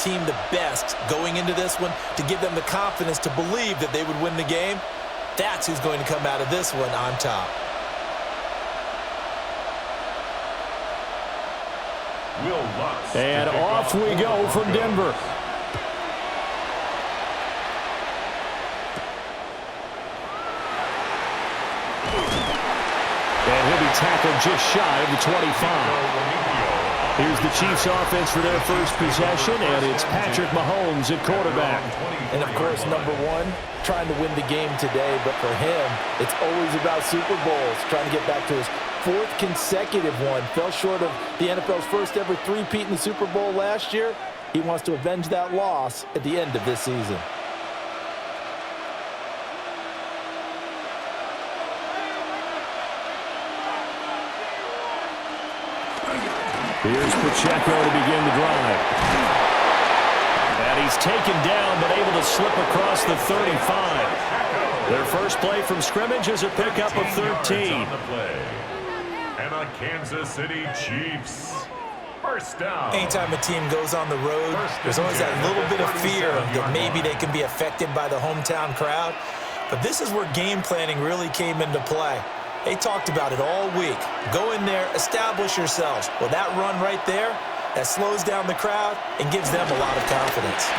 team the best going into this one to give them the confidence to believe that they would win the game, that's who's going to come out of this one on top. And off we go from Denver. And he'll be tackled just shy of the 25. Here's the Chiefs offense for their first possession, and it's Patrick Mahomes at quarterback. And, of course, number one, trying to win the game today. But for him, it's always about Super Bowls, trying to get back to his fourth consecutive one. Fell short of the NFL's first ever three-peat in the Super Bowl last year. He wants to avenge that loss at the end of this season. Here's Pacheco to begin the drive. And he's taken down, but able to slip across the 35. Their first play from scrimmage is a pickup of 13. And the Kansas City Chiefs. First down. Anytime a team goes on the road, there's always that little bit of fear that maybe they can be affected by the hometown crowd. But this is where game planning really came into play. They talked about it all week. Go in there, establish yourselves. Well, that run right there, that slows down the crowd and gives them a lot of confidence.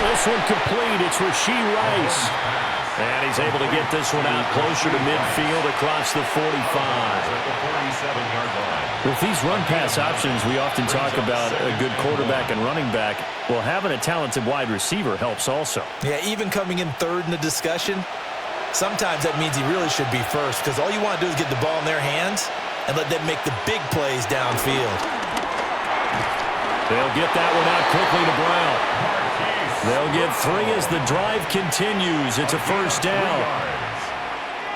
This one complete. It's Rashee Rice. And he's able to get this one out closer to midfield across the 45. With these run-pass options, we often talk about a good quarterback and running back. Well, having a talented wide receiver helps also. Yeah, even coming in third in the discussion, sometimes that means he really should be first, because all you want to do is get the ball in their hands and let them make the big plays downfield. They'll get that one out quickly to Brown. They'll get 3 as the drive continues. It's a first down.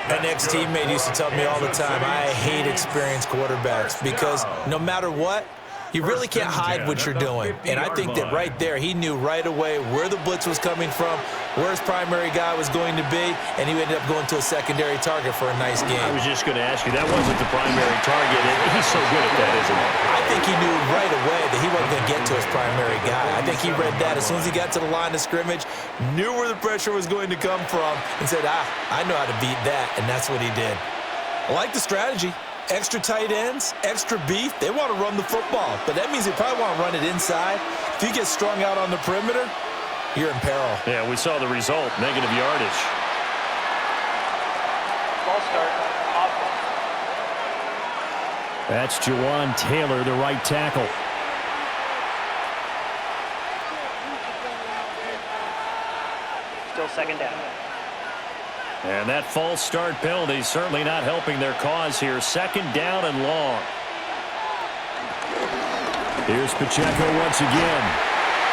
An ex-teammate used to tell me all the time, I hate experienced quarterbacks because no matter what, you really can't hide what you're doing. And I think that right there, he knew right away where the blitz was coming from, where his primary guy was going to be, and he ended up going to a secondary target for a nice game. I was just going to ask you, that wasn't the primary target. He's so good at that, isn't he? I think he knew right away that he wasn't going to get to his primary guy. I think he read that as soon as he got to the line of scrimmage, knew where the pressure was going to come from, and said, I know how to beat that, and that's what he did. I like the strategy. Extra tight ends, extra beef, they want to run the football. But that means they probably want to run it inside. If you get strung out on the perimeter, you're in peril. Yeah, we saw the result, negative yardage. Ball start, offense. That's Jawan Taylor, the right tackle. Still second down. And that false start penalty certainly not helping their cause here. Second down and long. Here's Pacheco once again.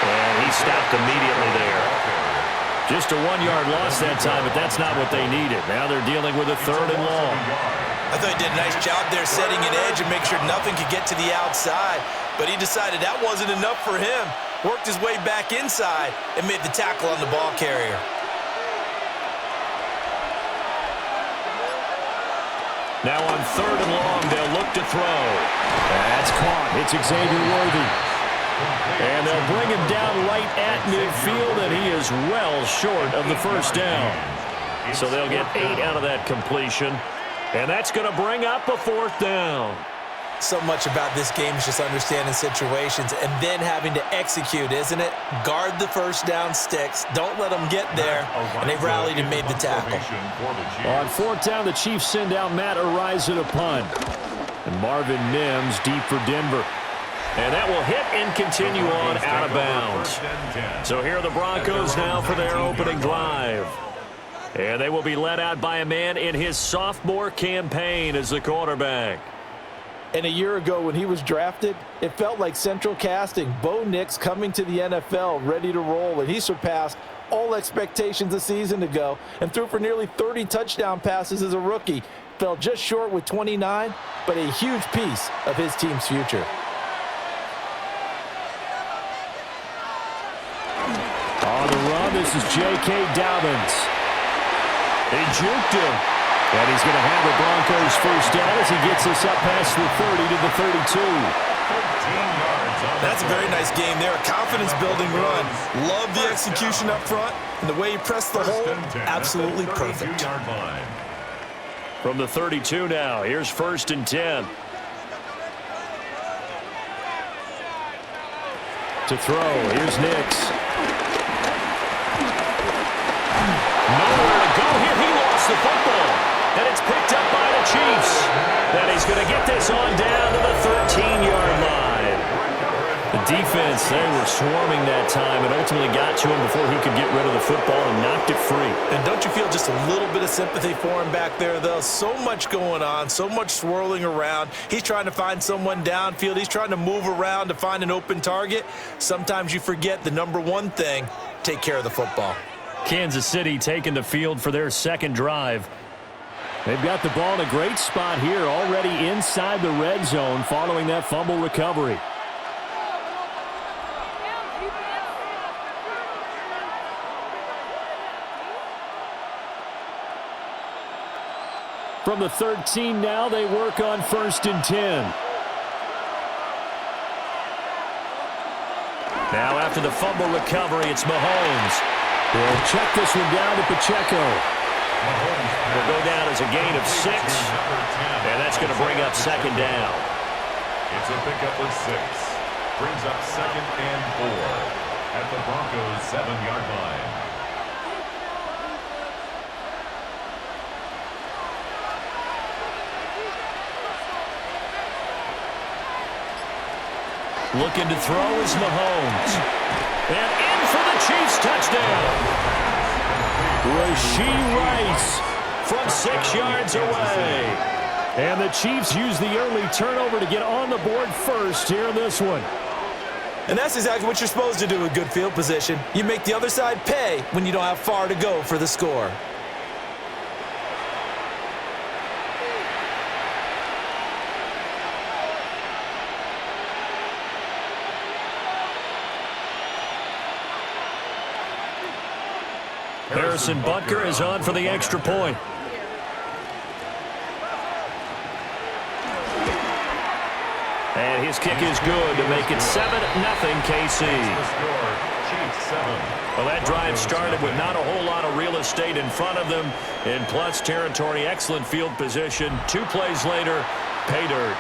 And he stopped immediately there. Just a 1-yard loss that time, but that's not what they needed. Now they're dealing with a third and long. I thought he did a nice job there setting an edge and make sure nothing could get to the outside. But he decided that wasn't enough for him. Worked his way back inside and made the tackle on the ball carrier. Now on third and long, they'll look to throw. That's caught. It's Xavier Worthy. And they'll bring him down right at midfield, and he is well short of the first down. So they'll get 8 out of that completion. And that's going to bring up a fourth down. So much about this game is just understanding situations and then having to execute, isn't it? Guard the first down sticks. Don't let them get there. And they rallied and made the tackle. On fourth down, the Chiefs send out Matt Araiza to punt. And Marvin Mims deep for Denver. And that will hit and continue on out of bounds. So here are the Broncos now for their opening drive. And they will be led out by a man in his sophomore campaign as the quarterback. And a year ago when he was drafted, it felt like central casting. Bo Nix coming to the NFL ready to roll, and he surpassed all expectations a season ago and threw for nearly 30 touchdown passes as a rookie. Fell just short with 29, but a huge piece of his team's future. On the run, this is J.K. Dobbins. He juked him. And he's going to have the Broncos first down as he gets us up past the 30 to the 32. That's a very nice game there. A confidence-building run. Love the execution up front. And the way he pressed the hole, absolutely perfect. From the 32 now, here's 1st and 10. To throw, here's Nix. Nowhere to go here. He lost the football. And it's picked up by the Chiefs. And he's going to get this on down to the 13-yard line. The defense, they were swarming that time and ultimately got to him before he could get rid of the football and knocked it free. And don't you feel just a little bit of sympathy for him back there, though? So much going on, so much swirling around. He's trying to find someone downfield. He's trying to move around to find an open target. Sometimes you forget the number one thing, take care of the football. Kansas City taking the field for their second drive. They've got the ball in a great spot here, already inside the red zone following that fumble recovery. From the 13 now, they work on 1st and 10. Now after the fumble recovery, it's Mahomes. He'll check this one down to Pacheco. Will go down as a gain of 6. And that's going to bring up 2nd down. It's a pickup of 6. Brings up 2nd and 4 at the Broncos' 7-yard line. Looking to throw is Mahomes. And in for the Chiefs touchdown. Rashee Rice from 6 yards away. And the Chiefs use the early turnover to get on the board first here in this one. And that's exactly what you're supposed to do with good field position. You make the other side pay when you don't have far to go for the score. Harrison Butker is on for the extra point. And his kick is good to make it 7-0 KC. Well, that drive started with not a whole lot of real estate in front of them. In plus territory, excellent field position. 2 plays later, pay dirt.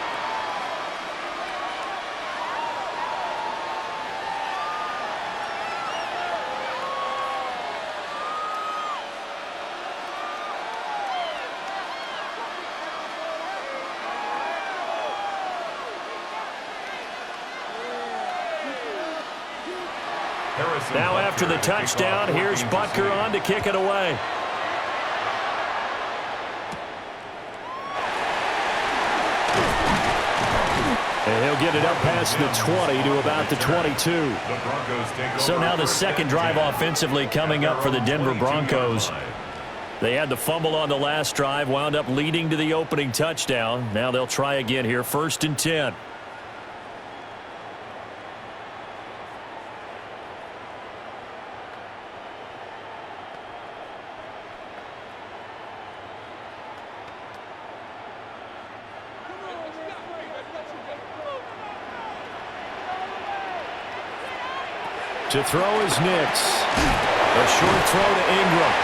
Now after the touchdown, here's Butker on to kick it away. And he'll get it up past the 20 to about the 22. So now the second drive offensively coming up for the Denver Broncos. They had the fumble on the last drive, wound up leading to the opening touchdown. Now they'll try again here, 1st and 10. To throw is Nix. A short throw to Ingram.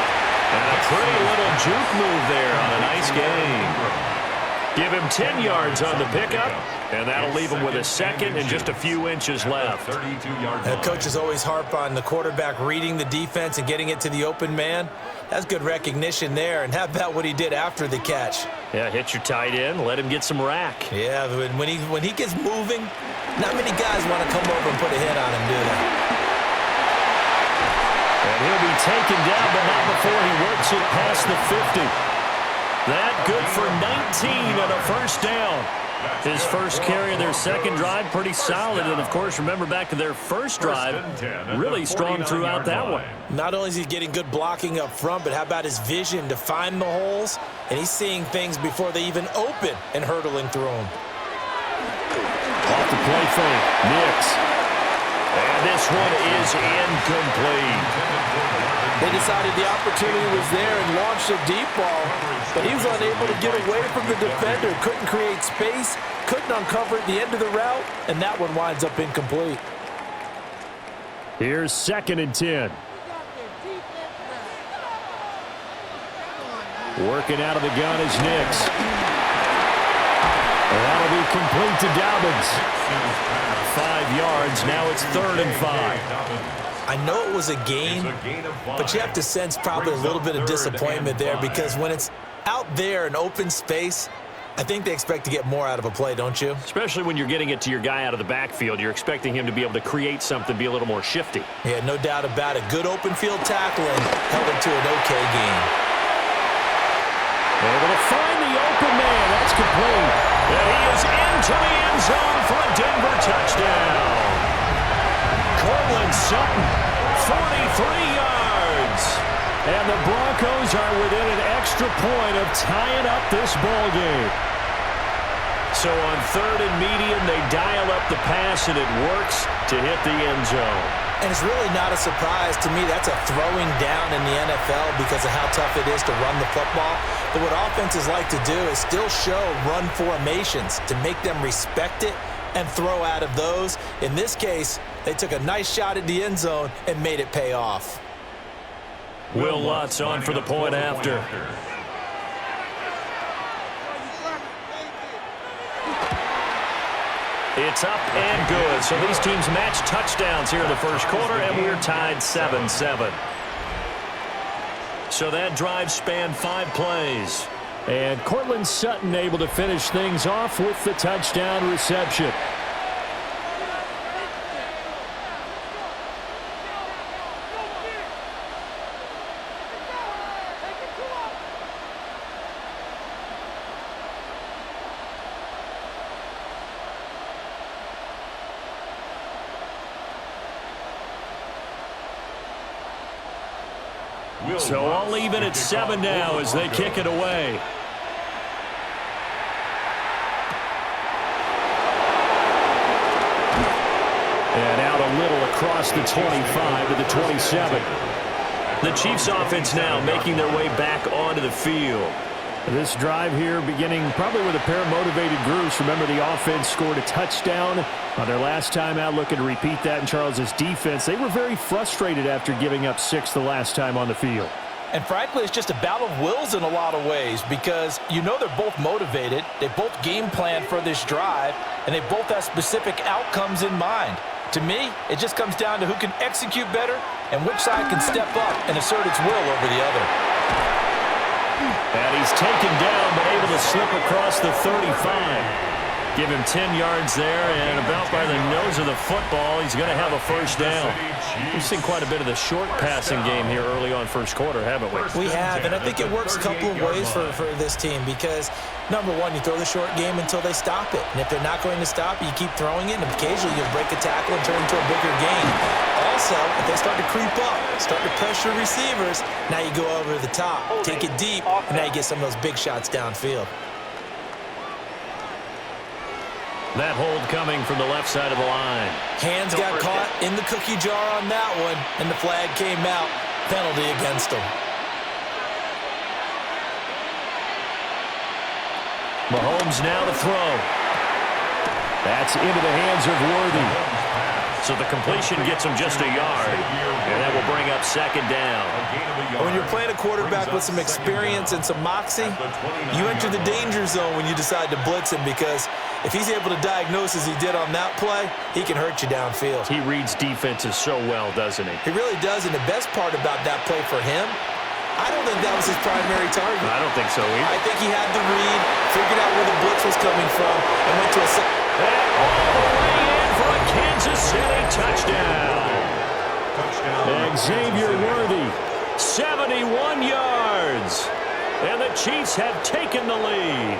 And a pretty little juke move there on a nice gain. Give him 10 yards on the pickup, and that'll leave him with a second and just a few inches left. Coaches always harp on the quarterback reading the defense and getting it to the open man. That's good recognition there. And how about what he did after the catch? Yeah, hit your tight end, let him get some rack. Yeah, when he gets moving, not many guys want to come over and put a hit on him, do they? And he'll be taken down, but not before he works it past the 50. That good for 19 and a 1st down. His first carry of their second drive, pretty solid. And, of course, remember back to their first drive, really strong throughout that one. Not only is he getting good blocking up front, but how about his vision to find the holes? And he's seeing things before they even open and hurtling through them. Off the play fake, Nix. And this one is incomplete. They decided the opportunity was there and launched a deep ball, but he was unable to get away from the defender, couldn't create space, couldn't uncover at the end of the route, and that one winds up incomplete. Here's 2nd and 10. Working out of the gun is Nix. That'll be complete to Dobbins. 5 yards. Now it's 3rd and 5. I know it was a gain, but you have to sense probably a little bit of disappointment there because when it's out there in open space, I think they expect to get more out of a play, don't you? Especially when you're getting it to your guy out of the backfield. You're expecting him to be able to create something, be a little more shifty. Yeah, no doubt about it. Good open field tackling held it to an okay gain. Able to find the open man. That's complete. And he is into the end zone for a Denver touchdown. Cortland Sutton, 43 yards. And the Broncos are within an extra point of tying up this ball game. So on 3rd and medium, they dial up the pass, and it works to hit the end zone. And it's really not a surprise to me. That's a throwing down in the NFL because of how tough it is to run the football. But what offenses like to do is still show run formations to make them respect it and throw out of those. In this case, they took a nice shot at the end zone and made it pay off. Will Lutz on for the point after. It's up and good. So these teams match touchdowns here in the first quarter, and we're tied 7-7. So that drive spanned 5 plays. And Cortland Sutton able to finish things off with the touchdown reception. So all even at 7 now as they kick it away. And out a little across the 25 to the 27. The Chiefs offense now making their way back onto the field. This drive here beginning probably with a pair of motivated groups. Remember, the offense scored a touchdown on their last time out, looking to repeat that in Charles's defense. They were very frustrated after giving up 6 the last time on the field. And frankly, it's just a battle of wills in a lot of ways because you know they're both motivated, they both game plan for this drive, and they both have specific outcomes in mind. To me, it just comes down to who can execute better and which side can step up and assert its will over the other. And he's taken down, but able to slip across the 35. Give him 10 yards there, and about by the nose of the football, he's going to have a first down. We've seen quite a bit of the short passing game here early on first quarter, haven't we? We have, and I think it works a couple of ways for this team because, number one, you throw the short game until they stop it. And if they're not going to stop it, you keep throwing it, and occasionally you'll break a tackle and turn it into a bigger game. Also, if they start to creep up, start to pressure receivers, now you go over the top, take it deep, and now you get some of those big shots downfield. That hold coming from the left side of the line. Hands got caught in the cookie jar on that one, and the flag came out. Penalty against them. Mahomes now to throw. That's into the hands of Worthy. So the completion gets him just a yard, and that will bring up 2nd down. When you're playing a quarterback with some experience and some moxie, you enter the danger zone when you decide to blitz him because if he's able to diagnose as he did on that play, he can hurt you downfield. He reads defenses so well, doesn't he? He really does, and the best part about that play for him, I don't think that was his primary target. I don't think so either. I think he had the read, figured out where the blitz was coming from, and went to a and all the way in for a Kansas City touchdown. Xavier Worthy, 71 yards. And the Chiefs have taken the lead.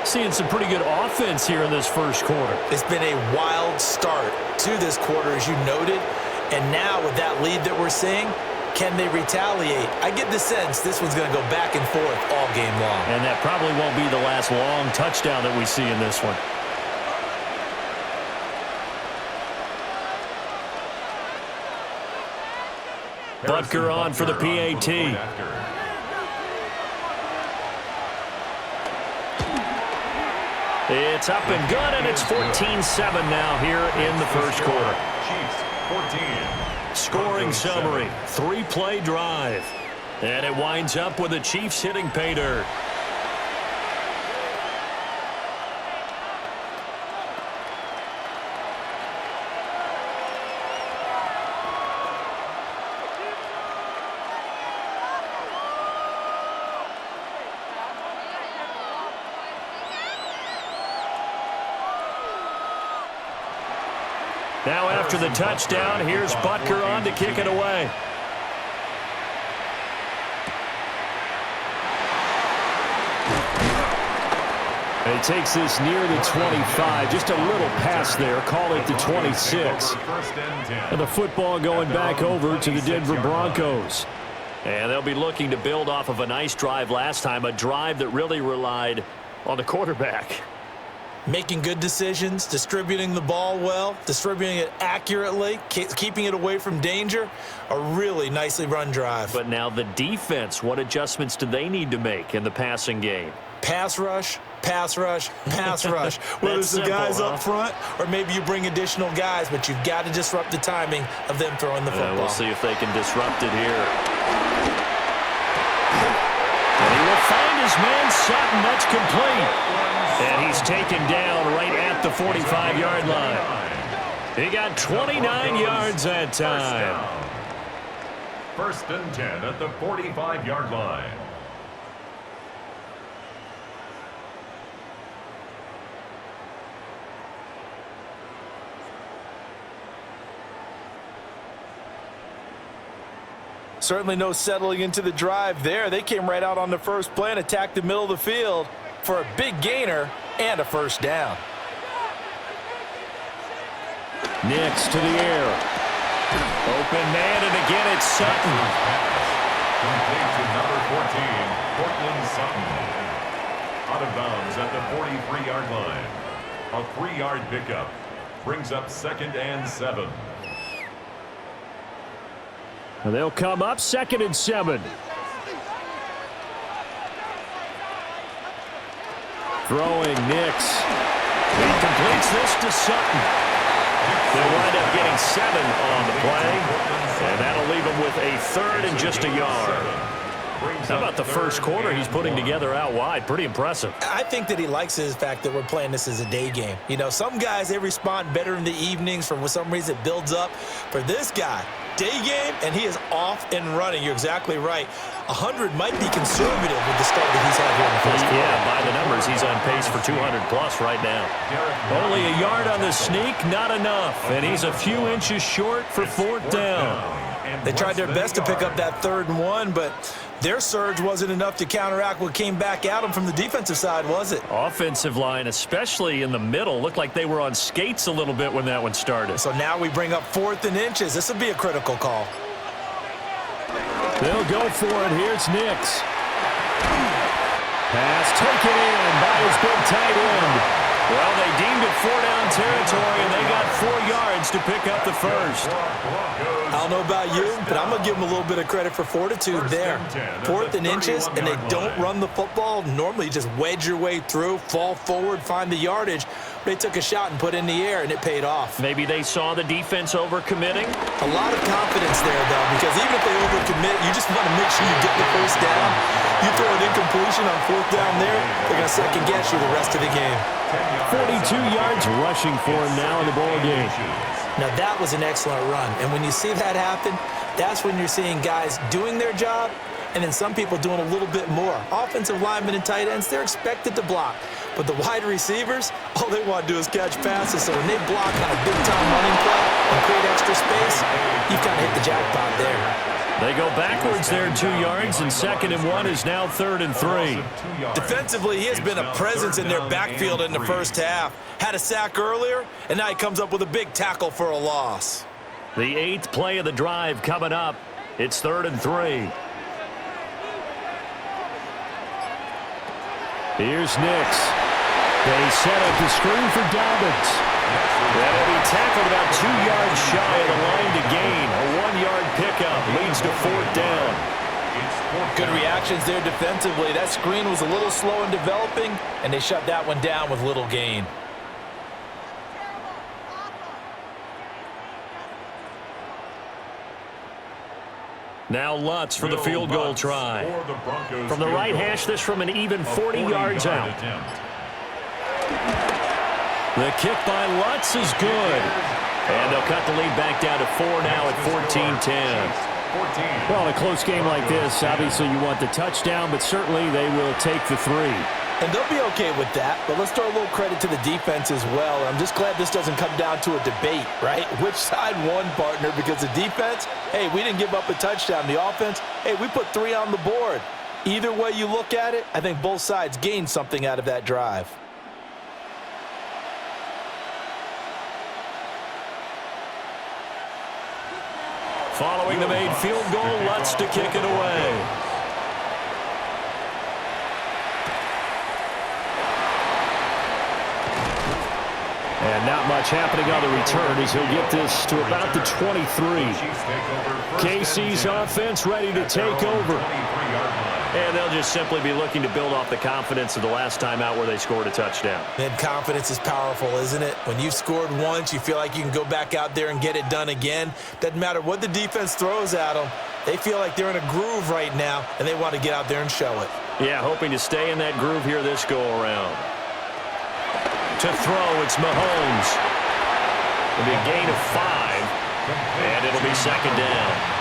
Seeing some pretty good offense here in this first quarter. It's been a wild start to this quarter, as you noted. And now with that lead that we're seeing, can they retaliate? I get the sense this one's going to go back and forth all game long. And that probably won't be the last long touchdown that we see in this one. Butker on for the PAT. It's up and good, and it's 14-7 now here in the first quarter. Chiefs 14. Scoring summary, 3-play drive. And it winds up with the Chiefs hitting pay dirt. Now after the touchdown, here's Butker on to kick it away. He takes this near the 25, just a little pass there, call it the 26. And the football going back over to the Denver Broncos. And they'll be looking to build off of a nice drive last time, a drive that really relied on the quarterback. Making good decisions, distributing the ball well, distributing it accurately, keeping it away from danger. A really nicely run drive. But now the defense, what adjustments do they need to make in the passing game? Pass rush, pass rush, pass rush. Whether it's the guys up front or maybe you bring additional guys, but you've got to disrupt the timing of them throwing the football. We'll see if they can disrupt it here. And he will find his man Sutton. That's complete. And he's taken down right at the 45-yard line. He got 29 yards that time. First and 10 at the 45-yard line. Certainly no settling into the drive there. They came right out on the first play and attacked the middle of the field for a big gainer and a first down. Nix to the air. Open man, and again it's Sutton. Complete to number 14, Cortland Sutton. Out of bounds at the 43-yard line. A 3-yard pickup. Brings up 2nd and 7. And they'll come up 2nd and 7. Throwing Nix. He completes this to Sutton. They'll wind up getting 7 on the play. And that'll leave him with a 3rd and just a yard. How about the first quarter he's putting together out wide? Pretty impressive. I think that he likes the fact that we're playing this as a day game. You know, some guys, they respond better in the evenings. For some reason, it builds up. For this guy, day game, and he is off and running. You're exactly right. 100 might be conservative with the start that he's had here in the first quarter. Yeah, by the numbers, he's on pace for 200-plus right now. Only a yard on the sneak, not enough. And he's a few inches short for 4th down. They tried their best to pick up that 3rd and 1, but their surge wasn't enough to counteract what came back at them from the defensive side, was it? Offensive line, especially in the middle, looked like they were on skates a little bit when that one started. So now we bring up 4th and inches. This will be a critical call. They'll go for it. Here's Nix. Pass taken in by his big tight end. Well, they deemed it 4-down territory, and they got 4 yards to pick up the first. I don't know about you, but I'm going to give them a little bit of credit for fortitude there. 4th and inches, and they don't run the football. Normally, you just wedge your way through, fall forward, find the yardage. They took a shot and put it in the air, and it paid off. Maybe they saw the defense overcommitting. A lot of confidence there, though, because even if they overcommit, you just want to make sure you get the first down. You throw an incompletion on 4th down there, they're going to second-guess you the rest of the game. 42 yards rushing for him now in the ball game. Now, that was an excellent run. And when you see that happen, that's when you're seeing guys doing their job and then some people doing a little bit more. Offensive linemen and tight ends, they're expected to block. But the wide receivers, all they want to do is catch passes. So when they block on a big-time running play and create extra space, you've kind of hit the jackpot there. They go backwards there 2 yards, and 2nd and 1 is now 3rd and 3. Defensively, he has been a presence in their backfield in the first half. Had a sack earlier, and now he comes up with a big tackle for a loss. The 8th play of the drive coming up. It's 3rd and 3. Here's Nix. They set up the screen for Dobbins. That'll be tackled about 2 yards shy of the line to gain. A 1-yard pickup. pickup. Leads to 4th down. Good reactions there defensively. That screen was a little slow in developing, and they shut that one down with little gain. Now Lutz for the field goal try. From the right hash, this from an even 40 yards out. The kick by Lutz is good. And they'll cut the lead back down to 4 now at 14-10. Well, in a close game like this, obviously you want the touchdown, but certainly they will take the 3. And they'll be okay with that, but let's throw a little credit to the defense as well. I'm just glad this doesn't come down to a debate, right? Which side won, partner? Because the defense, hey, we didn't give up a touchdown. The offense, hey, we put 3 on the board. Either way you look at it, I think both sides gained something out of that drive. Following the made field goal, Lutz to kick it away. And not much happening on the return as he'll get this to about the 23. KC's offense ready to take over. And they'll just simply be looking to build off the confidence of the last time out where they scored a touchdown. And confidence is powerful, isn't it? When you've scored once, you feel like you can go back out there and get it done again. Doesn't matter what the defense throws at them. They feel like they're in a groove right now, and they want to get out there and show it. Yeah, hoping to stay in that groove here this go-around. To throw, it's Mahomes. It'll be a gain of 5, and it'll be 2nd down.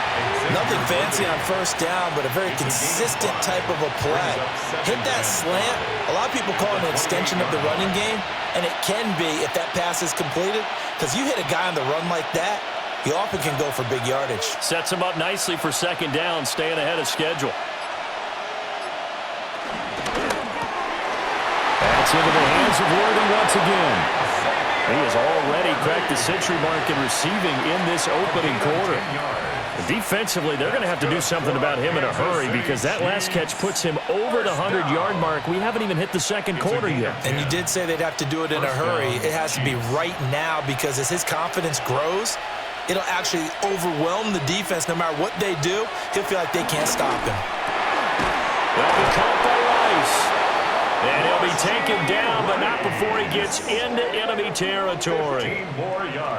Nothing fancy on 1st down, but a very consistent type of a play. Hit that slant. A lot of people call it an extension of the running game, and it can be if that pass is completed, because you hit a guy on the run like that, he often can go for big yardage. Sets him up nicely for 2nd down, staying ahead of schedule. That's into the hands of Worthy once again. He has already cracked the century mark in receiving in this opening quarter. Defensively, they're going to have to do something about him in a hurry because that last catch puts him over the 100-yard mark. We haven't even hit the 2nd quarter yet. And you did say they'd have to do it in a hurry. It has to be right now because as his confidence grows, it'll actually overwhelm the defense. No matter what they do, he'll feel like they can't stop him. That'll be caught by Rice. And he'll be taken down, but not before he gets into enemy territory.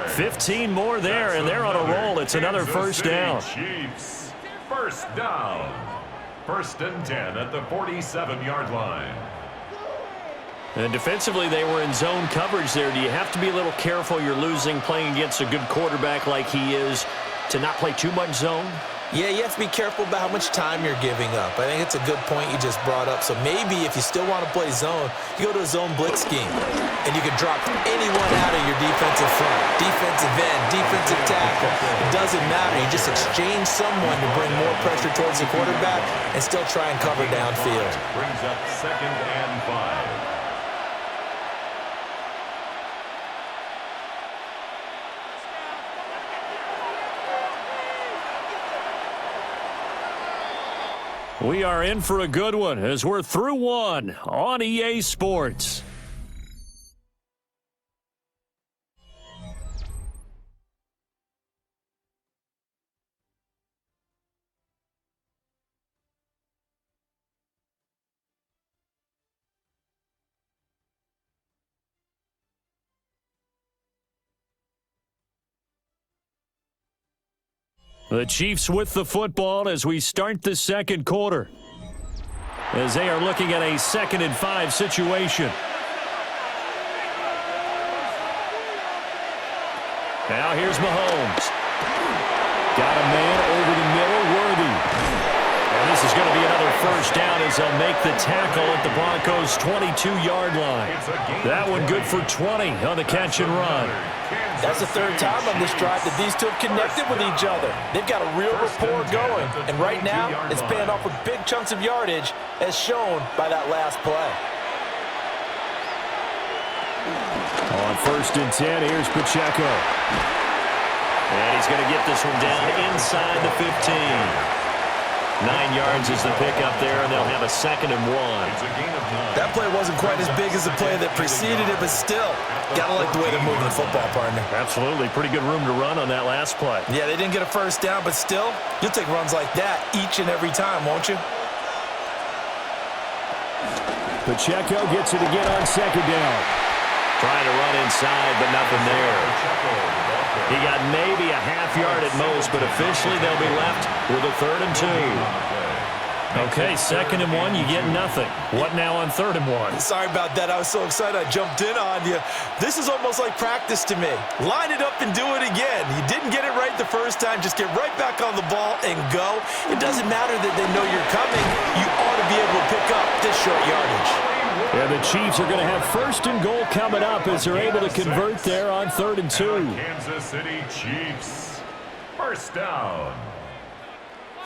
15 more there, and they're on a roll. It's another 1st down. Chiefs, 1st down. 1st and 10 at the 47-yard line. And defensively, they were in zone coverage there. Do you have to be a little careful you're losing playing against a good quarterback like he is to not play too much zone? Yeah, you have to be careful about how much time you're giving up. I think it's a good point you just brought up. So maybe if you still want to play zone, you go to a zone blitz scheme, and you can drop anyone out of your defensive front, defensive end, defensive tackle. It doesn't matter. You just exchange someone to bring more pressure towards the quarterback and still try and cover downfield. Brings up 2nd and 5. We are in for a good one as we're through one on EA Sports. The Chiefs with the football as we start the 2nd quarter. As they are looking at a 2nd and 5 situation. Now here's Mahomes. Got a man over the middle, Worthy. And this is going to be another 1st down as they'll make the tackle at the Broncos' 22-yard line. That one good for 20 on the catch and run. That's the 3rd time on this drive that these two have connected with each other. They've got a real rapport going. And right now, it's paying off with big chunks of yardage, as shown by that last play. On 1st and 10, here's Pacheco. And he's going to get this one down inside the 15. 9 yards is the pickup there, and they'll have a 2nd and 1. It's a gain of 9. That play wasn't quite as big as the play that preceded it, but still, gotta like the way they're moving the football, partner. Absolutely. Pretty good room to run on that last play. Yeah, they didn't get a first down, but still, you'll take runs like that each and every time, won't you? Pacheco gets it again on 2nd down. Trying to run inside, but nothing there. He got maybe a half yard at most, but officially they'll be left with a 3rd and 2. Okay, 2nd and 1, you get nothing. What now on 3rd and 1? Sorry about that. I was so excited I jumped in on you. This is almost like practice to me. Line it up and do it again. You didn't get it right the first time. Just get right back on the ball and go. It doesn't matter that they know you're coming. You ought to be able to pick up this short yardage. Yeah, the Chiefs are going to have 1st and goal coming up as they're able to convert there on 3rd and 2. Kansas City Chiefs. 1st down.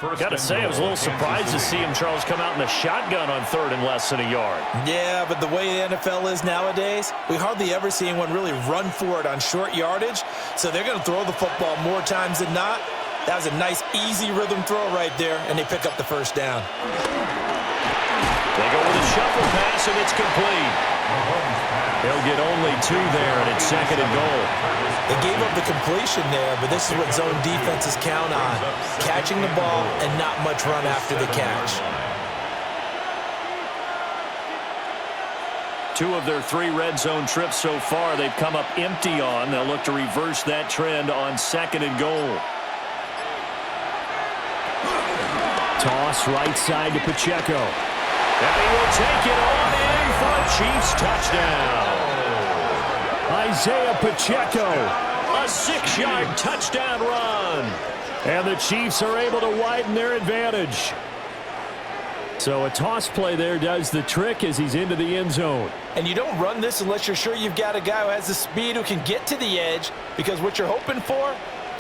Got to say, I was a little surprised to see him, Charles, come out in the shotgun on 3rd and less than a yard. Yeah, but the way the NFL is nowadays, we hardly ever see anyone really run for it on short yardage. So they're going to throw the football more times than not. That was a nice, easy rhythm throw right there, and they pick up the 1st down. They go with a shuffle pass, and it's complete. They'll get only 2 there, and it's 2nd and goal. They gave up the completion there, but this is what zone defenses count on. Catching the ball and not much run after the catch. 2 of their 3 red zone trips so far they've come up empty on. They'll look to reverse that trend on 2nd and goal. Toss right side to Pacheco. And he will take it on in for a Chiefs touchdown. Isaiah Pacheco, a 6-yard touchdown run. And the Chiefs are able to widen their advantage. So a toss play there does the trick as he's into the end zone. And you don't run this unless you're sure you've got a guy who has the speed who can get to the edge, because what you're hoping for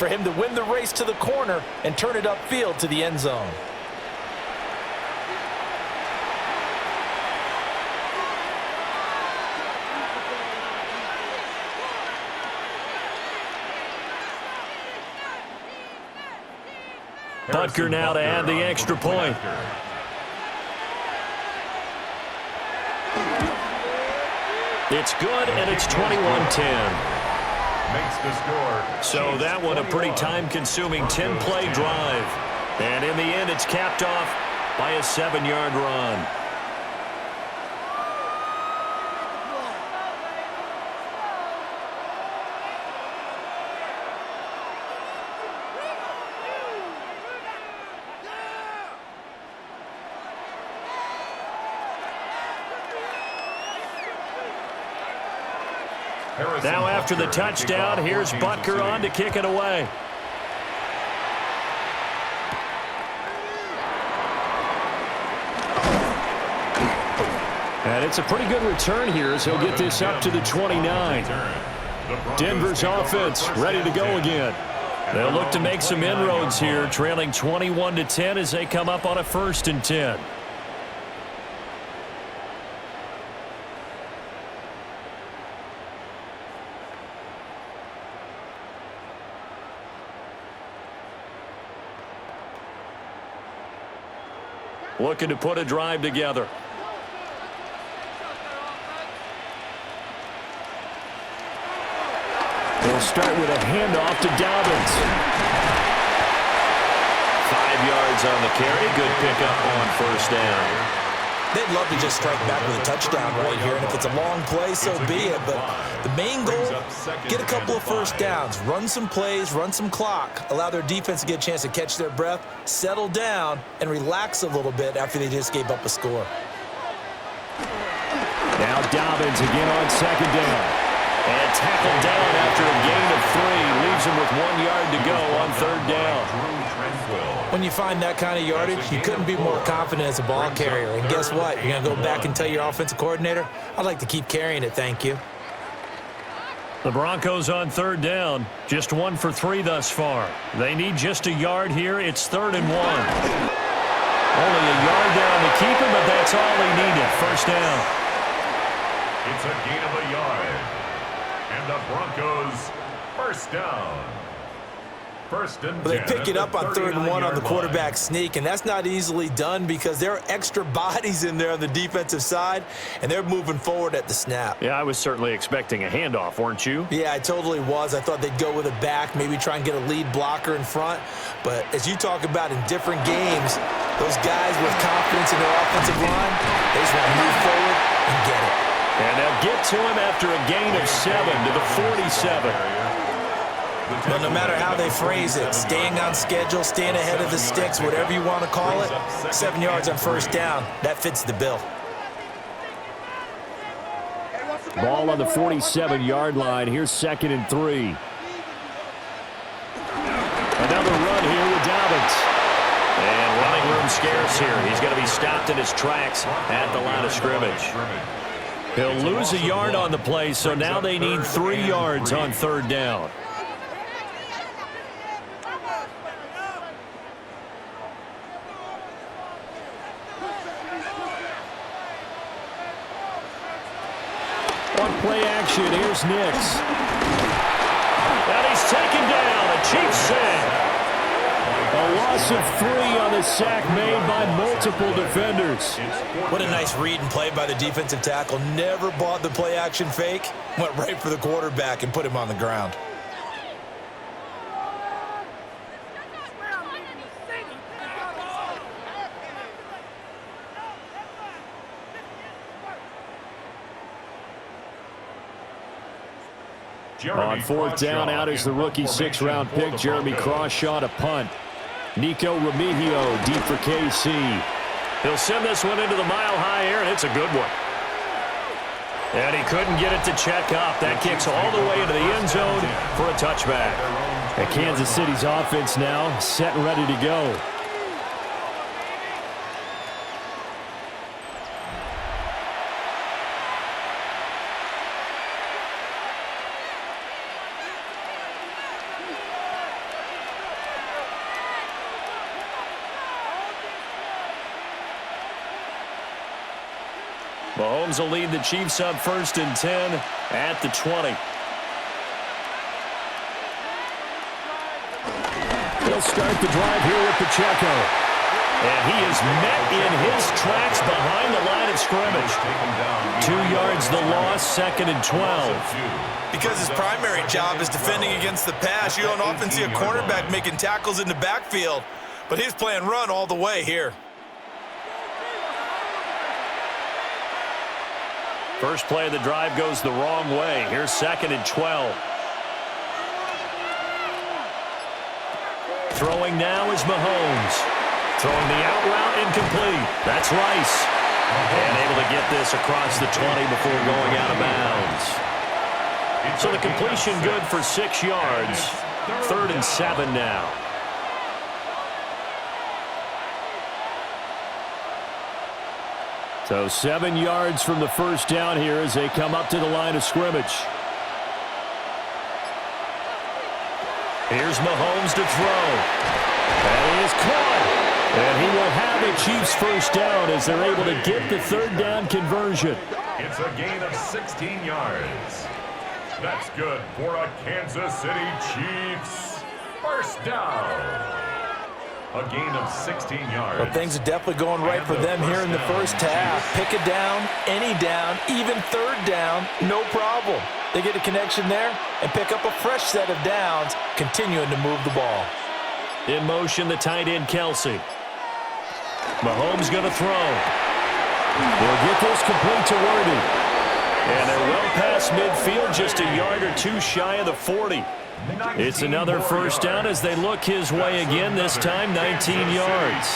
him to win the race to the corner and turn it upfield to the end zone. Butker now to add the extra point. It's good, and it's 21-10. Makes the score. So that one a pretty time-consuming 10-play drive. And in the end, it's capped off by a 7-yard run. Now after the touchdown, here's Butker on to kick it away. And it's a pretty good return here as he'll get this up to the 29. Denver's offense ready to go again. They'll look to make some inroads here, trailing 21-10 as they come up on a 1st and 10. Looking to put a drive together. They'll start with a handoff to Dobbins. 5 yards on the carry. Good pickup on 1st down. They'd love to just strike back with a touchdown right here, and if it's a long play, so be it. But the main goal, get a couple of 1st downs, run some plays, run some clock, allow their defense to get a chance to catch their breath, settle down, and relax a little bit after they just gave up a score. Now Dobbins again on 2nd down. And tackled down after a gain of 3. Leaves him with 1 yard to go on 3rd down. When you find that kind of yardage, you couldn't be more confident as a ball carrier. And guess what? You're going to go back and tell your offensive coordinator, I'd like to keep carrying it, thank you. The Broncos on 3rd down. Just 1 for 3 thus far. They need just a yard here. It's 3rd and 1. Only a yard there on the keeper, but that's all he needed. 1st down. It's a gain of a yard. And the Broncos 1st down. First and But they 10 pick it up on 3rd and 1 on the 39-yard quarterback sneak, and that's not easily done because there are extra bodies in there on the defensive side, and they're moving forward at the snap. Yeah, I was certainly expecting a handoff, weren't you? Yeah, I totally was. I thought they'd go with a back, maybe try and get a lead blocker in front. But as you talk about in different games, those guys with confidence in their offensive line, they just want to move forward and get it. And they'll get to him after a gain of 7 to the 47. But no matter how they phrase it, staying on schedule, staying ahead of the sticks, whatever you want to call it, 7 yards on first down, that fits the bill. Ball on the 47-yard line. Here's 2nd and 3. Another run here with Dobbins. And running room scarce here. He's going to be stopped in his tracks at the line of scrimmage. He'll lose a yard on the play, so now they need 3 yards on 3rd down. On play action, here's Nix. And he's taken down. A Chiefs sack. A loss of 3 on the sack made by multiple defenders. What a nice read and play by the defensive tackle. Never bought the play action fake. Went right for the quarterback and put him on the ground. On 4th down, out is the rookie 6th-round pick, Jeremy Crawshaw, to punt. Nico Remigio deep for KC. He'll send this one into the mile-high air, and it's a good one. And he couldn't get it to check up. That kicks all the way into the end zone for a touchback. And Kansas City's offense now set and ready to go. Mahomes will lead the Chiefs up 1st and 10 at the 20. He'll start the drive here with Pacheco. And he is met in his tracks behind the line of scrimmage. 2 yards the loss, 2nd and 12. Because his primary job is defending against the pass, you don't often see a cornerback making tackles in the backfield. But he's playing run all the way here. First play of the drive goes the wrong way. Here's 2nd and 12. Throwing now is Mahomes. Throwing the out route incomplete. That's Rice. And able to get this across the 20 before going out of bounds. So the completion good for 6 yards. 3rd and 7 now. So 7 yards from the first down here as they come up to the line of scrimmage. Here's Mahomes to throw. And he is caught. And he will have a Chiefs first down as they're able to get the 3rd down conversion. It's a gain of 16 yards. That's good for a Kansas City Chiefs first down. A gain of 16 yards. Well, things are definitely going right for them here in the first half. Pick a down, any down, even 3rd down, no problem. They get a connection there and pick up a fresh set of downs, continuing to move the ball. In motion, the tight end, Kelsey. Mahomes going to throw. They'll get this complete to Worthy. And they're well past midfield, just a yard or 2 shy of the 40. It's another first down as they look his way again, this time 19 yards.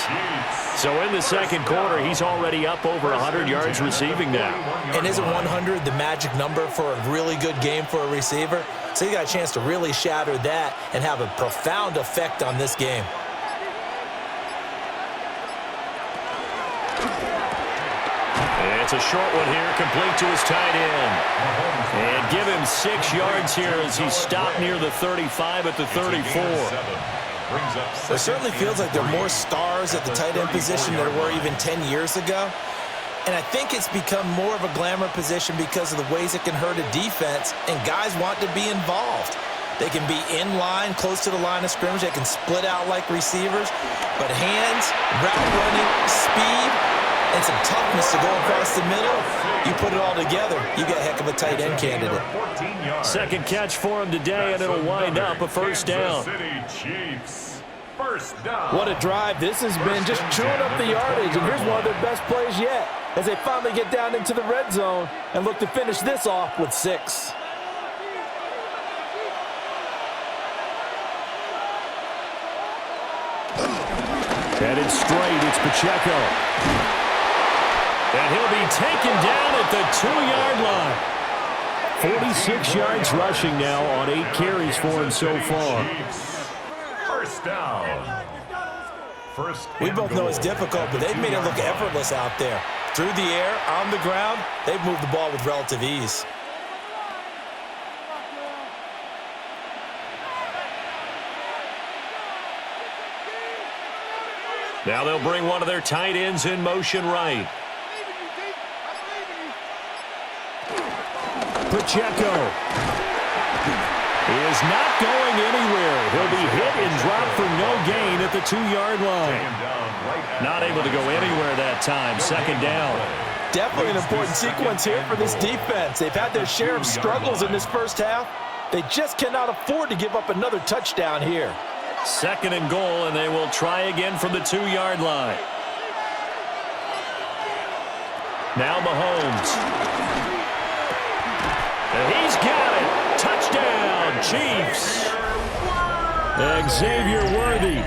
So in the 2nd quarter, he's already up over 100 yards receiving now. And isn't 100 the magic number for a really good game for a receiver? So he got a chance to really shatter that and have a profound effect on this game. It's a short one here, complete to his tight end. And give him 6 yards here as he stopped near the 35 at the 34. It certainly feels like there are more stars at the tight end position than there were even 10 years ago. And I think it's become more of a glamour position because of the ways it can hurt a defense, and guys want to be involved. They can be in line, close to the line of scrimmage. They can split out like receivers. But hands, route running, speed, and some toughness to go across the middle, you put it all together, you got a heck of a tight end candidate. Second catch for him today, and it'll wind up a first down. What a drive this has been, just chewing up the yardage. And here's one of their best plays yet as they finally get down into the red zone and look to finish this off with 6. Headed straight, it's Pacheco. And he'll be taken down at the 2-yard line. 46 yards rushing now on 8 carries for him so far. First down. We both know it's difficult, but they've made it look effortless out there. Through the air, on the ground, they've moved the ball with relative ease. Now they'll bring one of their tight ends in motion right. Pacheco is not going anywhere. He'll be hit and dropped for no gain at the 2-yard line. Not able to go anywhere that time. Second down. Definitely an important sequence here for this defense. They've had their share of struggles in this first half. They just cannot afford to give up another touchdown here. Second and goal, and they will try again from the 2-yard line. Now Mahomes. And he's got it. Touchdown, Chiefs. Xavier Worthy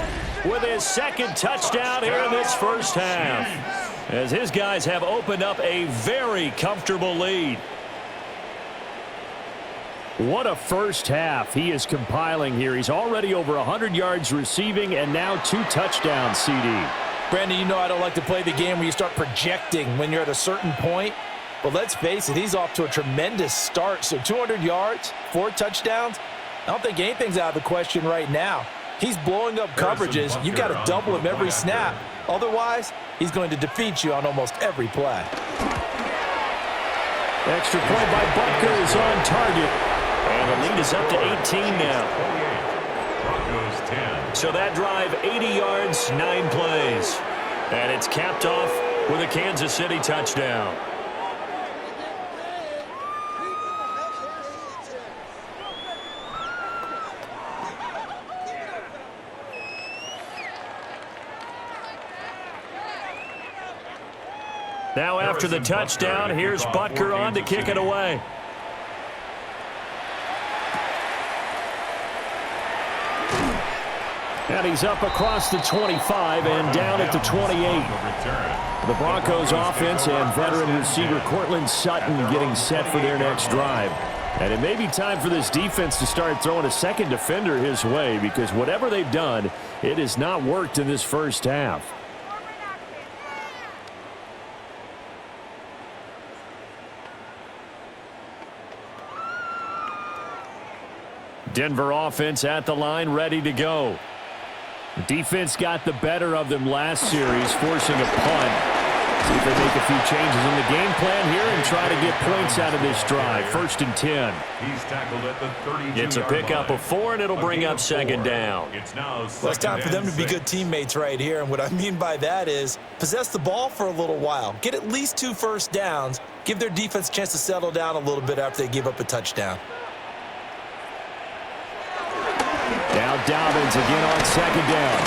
with his second touchdown here in this first half, as his guys have opened up a very comfortable lead. What a first half he is compiling here. He's already over 100 yards receiving and now 2 touchdowns, CD. Brandon, you know I don't like to play the game where you start projecting when you're at a certain point. But let's face it, he's off to a tremendous start. So 200 yards, 4 touchdowns. I don't think anything's out of the question right now. He's blowing up coverages. You've got to double him every snap. Otherwise, he's going to defeat you on almost every play. Extra point by Butker is on target. And the lead is up to 18 now. Broncos 10. So that drive, 80 yards, 9 plays. And it's capped off with a Kansas City touchdown. Now after the touchdown, here's Butker on to kick it away. And he's up across the 25 and down at the 28. The Broncos offense and veteran receiver Cortland Sutton getting set for their next drive. And it may be time for this defense to start throwing a second defender his way, because whatever they've done, it has not worked in this first half. Denver offense at the line, ready to go. The defense got the better of them last series, forcing a punt. See if they make a few changes in the game plan here and try to get points out of this drive. 1st and 10. He's tackled at the 32-yard line. It's a pickup of 4, and it'll bring up second down. Well, it's time for them to be good teammates right here. And what I mean by that is possess the ball for a little while. Get at least 2 first downs. Give their defense a chance to settle down a little bit after they give up a touchdown. Now Dobbins again on second down.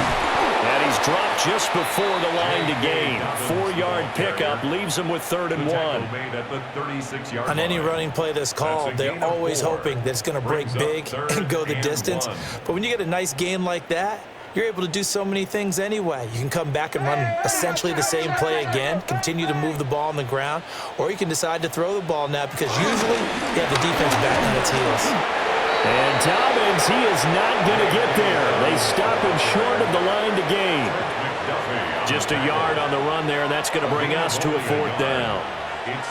And he's dropped just before the line to gain. 4-yard pickup leaves him with 3rd and 1. On any running play that's called, they're always hoping that it's going to break big and go the distance. But when you get a nice gain like that, you're able to do so many things anyway. You can come back and run essentially the same play again, continue to move the ball on the ground, or you can decide to throw the ball now because usually you have the defense back on its heels. And Dobbins, he is not going to get there. They stop him short of the line to gain. Just a yard on the run there, and that's going to bring us to a 4th down.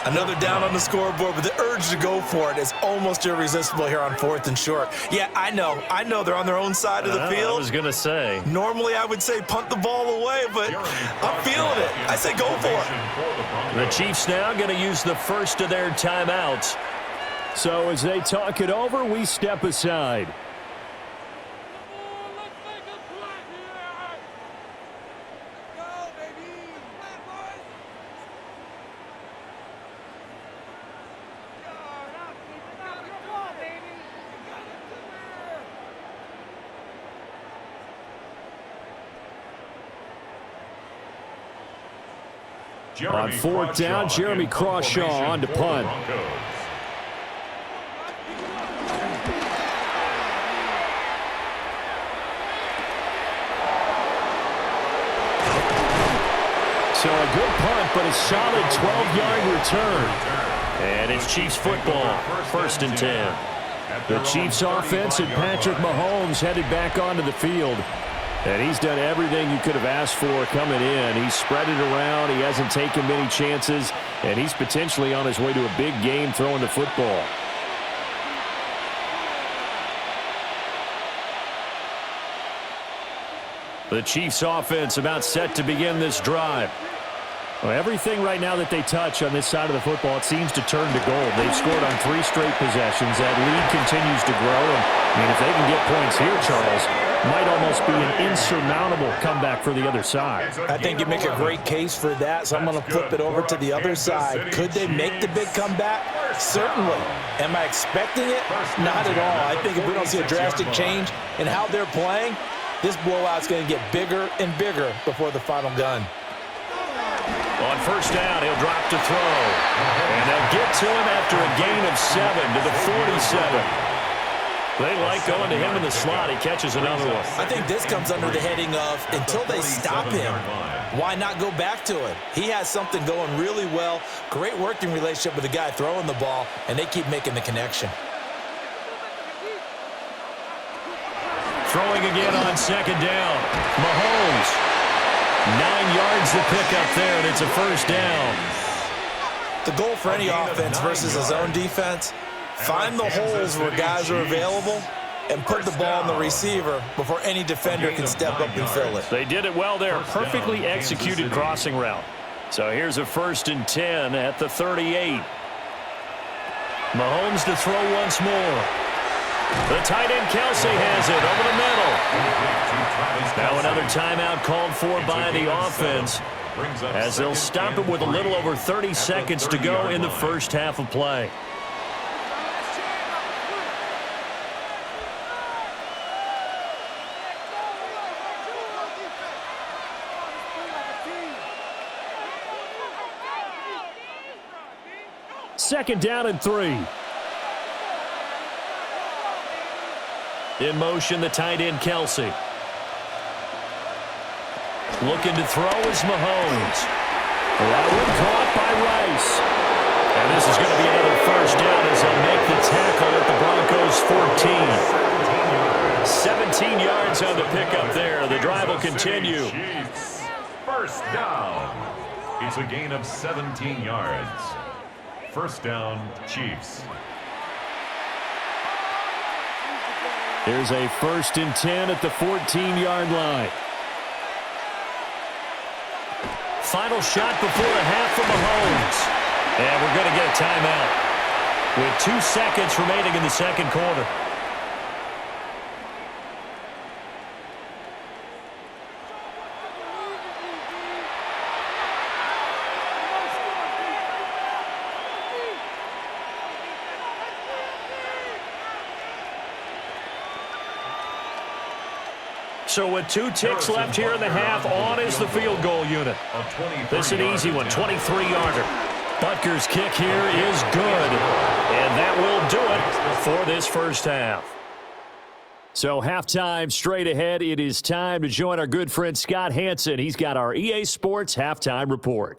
Another down on the scoreboard, but the urge to go for it is almost irresistible here on 4th and short. Yeah, I know they're on their own side of the field. I was going to say. Normally I would say punt the ball away, but I'm feeling it. I say go for it. The Chiefs now going to use the first of their timeouts. So as they talk it over, we step aside. On fourth down, Jeremy Crawshaw on to punt. So a good punt, but a solid 12-yard return. And it's Chiefs football, 1st and 10. The Chiefs offense and Patrick Mahomes headed back onto the field. And he's done everything you could have asked for coming in. He's spread it around. He hasn't taken many chances. And he's potentially on his way to a big game throwing the football. The Chiefs offense about set to begin this drive. Well, everything right now that they touch on this side of the football, it seems to turn to gold. They've scored on 3 straight possessions. That lead continues to grow. And, I mean, if they can get points here, Charles, might almost be an insurmountable comeback for the other side. I think you make a great case for that, so I'm going to flip it over to the other side. Could they make the big comeback? Certainly. Am I expecting it? Not at all. I think if we don't see a drastic change in how they're playing, this blowout's going to get bigger and bigger before the final gun. On first down, he'll drop to throw. And they'll get to him after a gain of 7 to the 47. They like going to him in the slot. He catches another one. I think this comes under the heading of until they stop him, why not go back to it? He has something going really well, great working relationship with the guy throwing the ball, and they keep making the connection. Throwing again on second down. Mahomes. 9 yards to pick up there, and it's a first down. The goal for any offense versus his own defense, find the holes where guys are available and put the ball on the receiver before any defender can step up and fill it. They did it well there. Perfectly executed crossing route. So here's a 1st and 10 at the 38. Mahomes to throw once more. The tight end Kelsey has it over the middle. Now another timeout called for by the offense as they'll stop it with a little over 30 seconds to go in the first half of play. Second down and 3. In motion, the tight end, Kelsey. Looking to throw is Mahomes. That one caught by Rice. And this is going to be another first down as they'll make the tackle at the Broncos 14. 17 yards on the pickup there. The drive will continue. First down. It's a gain of 17 yards. First down, Chiefs. Here's a 1st and 10 at the 14-yard line. Final shot before the half from Mahomes. And we're going to get a timeout with 2 seconds remaining in the second quarter. So with 2 ticks left here in the half, on is the field goal unit. This is an easy one, 23-yarder. Butker's kick here is good, and that will do it for this first half. So halftime straight ahead. It is time to join our good friend Scott Hanson. He's got our EA Sports halftime report.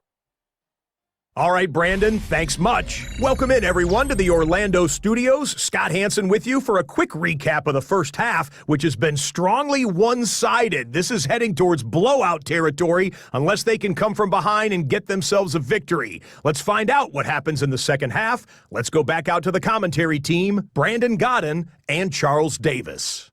All right, Brandon, thanks much. Welcome in, everyone, to the Orlando studios. Scott Hanson with you for a quick recap of the first half, which has been strongly one-sided. This is heading towards blowout territory unless they can come from behind and get themselves a victory. Let's find out what happens in the second half. Let's go back out to the commentary team, Brandon Godden and Charles Davis.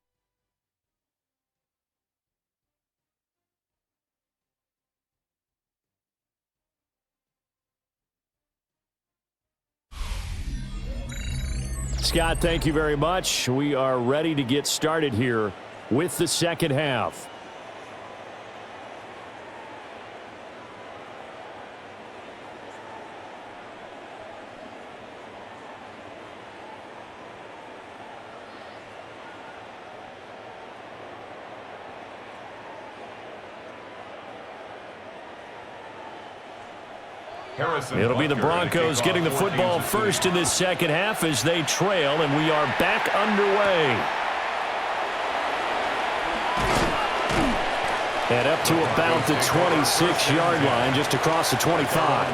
Scott, thank you very much. We are ready to get started here with the second half. It'll be the Broncos getting the football first in this second half as they trail, and we are back underway. And up to about the 26-yard line, just across the 25.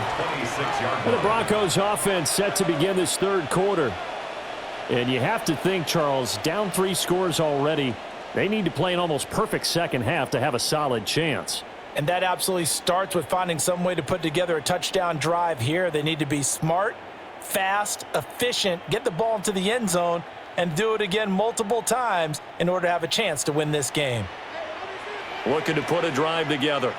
And the Broncos offense set to begin this third quarter. And you have to think, Charles, down 3 scores already. They need to play an almost perfect second half to have a solid chance. And that absolutely starts with finding some way to put together a touchdown drive here. They need to be smart, fast, efficient, get the ball into the end zone, and do it again multiple times in order to have a chance to win this game. Looking to put a drive together.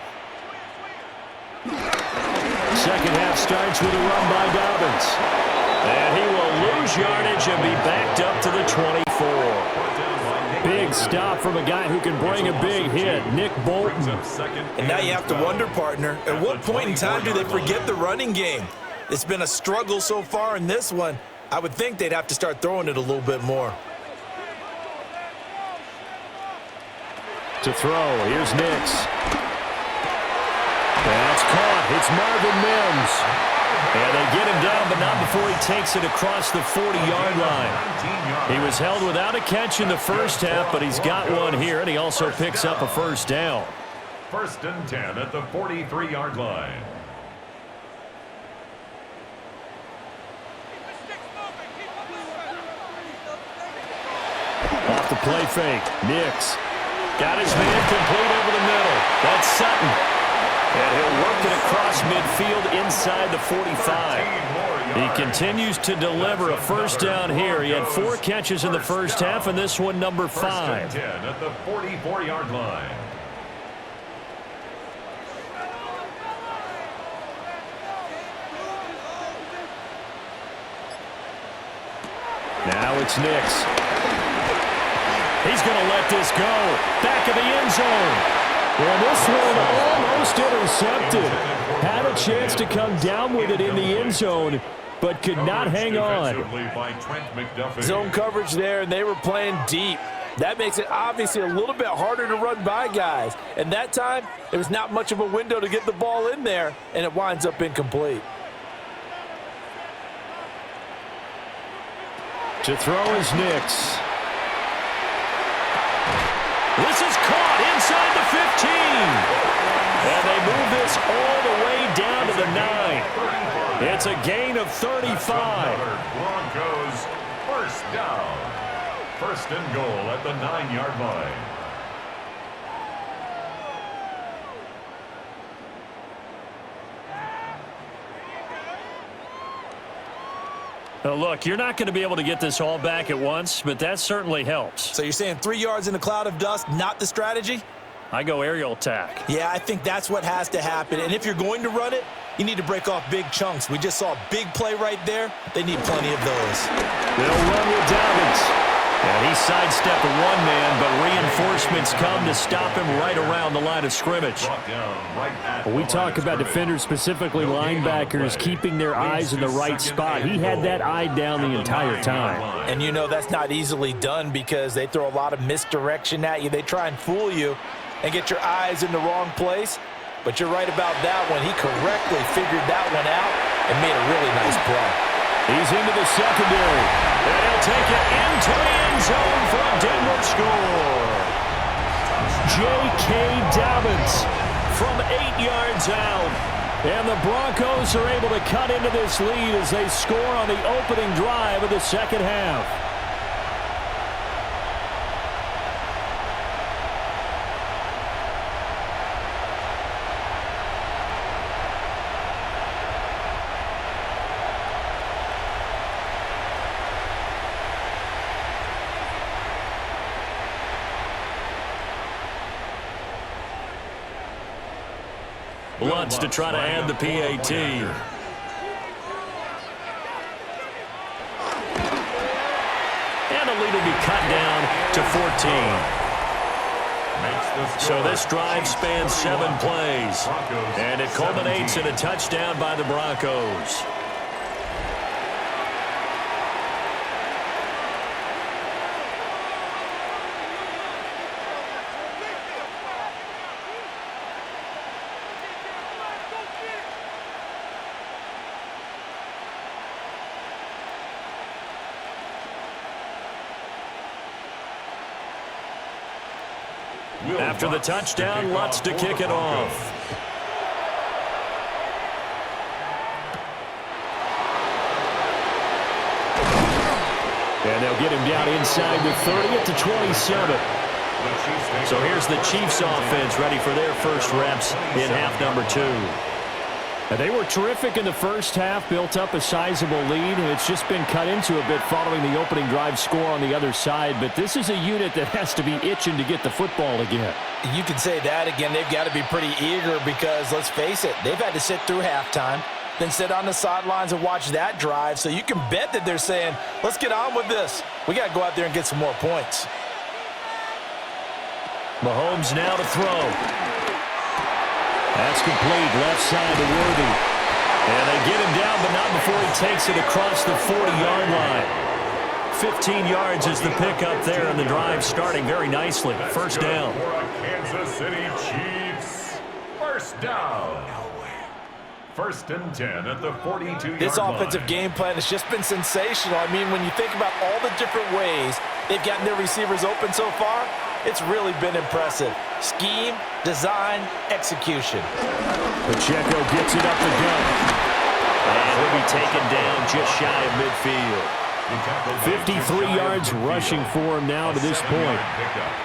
Second half starts with a run by Dobbins. And he will lose yardage and be backed up to the 24. Big stop from a guy who can bring a big hit, Nick Bolton. And now you have to wonder, partner, at what point in time do they forget the running game? It's been a struggle so far in this one. I would think they'd have to start throwing it a little bit more. To throw, here's Nix. That's caught. It's Marvin Mims. And they get him down, but not before he takes it across the 40-yard line. He was held without a catch in the first half, but he's got one here, and he also picks up a first down. 1st and 10 at the 43-yard line. Off the play fake, Nix. Got his man complete over the middle. That's Sutton. And he'll work it across midfield inside the 45. He continues to deliver a first down here. He had 4 catches in the first half, and this one number 5. 1st and 10 at the 44-yard line. Now it's Nix. He's going to let this go. Back of the end zone. And this one almost intercepted. Had a chance to come down with it in the end zone, but could not hang on. Zone coverage there, and they were playing deep. That makes it obviously a little bit harder to run by guys. And that time, there was not much of a window to get the ball in there, and it winds up incomplete. To throw is Nix. This is caught inside the 15. And they move this all the way down to the 9. It's a gain of 35. Broncos first down. 1st and goal at the 9-yard line. Look, you're not going to be able to get this all back at once, but that certainly helps. So you're saying 3 yards in a cloud of dust, not the strategy? I go aerial attack. Yeah, I think that's what has to happen. And if you're going to run it, you need to break off big chunks. We just saw a big play right there. They need plenty of those. They'll run with Dobbins. And he sidestepped a one-man, but reinforcements come to stop him right around the line of scrimmage. We talk about defenders, specifically linebackers, keeping their eyes in the right spot. He had that eye down the entire time. And you know that's not easily done because they throw a lot of misdirection at you. They try and fool you and get your eyes in the wrong place. But you're right about that one. He correctly figured that one out and made a really nice play. He's into the secondary. And he'll take it into the end zone for a Denver score. J.K. Dobbins from 8 yards out. And the Broncos are able to cut into this lead as they score on the opening drive of the second half. Lutz to try to add the PAT. And the lead will be cut down to 14. So this drive spans 7 plays. And it culminates in a touchdown by the Broncos. After the touchdown, Lutz to kick it off. And they'll get him down inside the 30 at the 27. So here's the Chiefs offense ready for their first reps in half number 2. And they were terrific in the first half, built up a sizable lead, and it's just been cut into a bit following the opening drive score on the other side. But this is a unit that has to be itching to get the football again. You can say that again. They've got to be pretty eager because, let's face it, they've had to sit through halftime, then sit on the sidelines and watch that drive. So you can bet that they're saying, let's get on with this. We got to go out there and get some more points. Mahomes now to throw. That's complete, left side to Worthy. And they get him down, but not before he takes it across the 40-yard line. 15 yards is the pickup there, and the drive starting very nicely. First down. For Kansas City Chiefs, first down. First and 10 at the 42-yard line. This offensive game plan has just been sensational. I mean, when you think about all the different ways they've gotten their receivers open so far, it's really been impressive. Scheme, design, execution. Pacheco gets it up the gut. And he'll be taken down just shy of midfield. 53 yards rushing for him now to this point.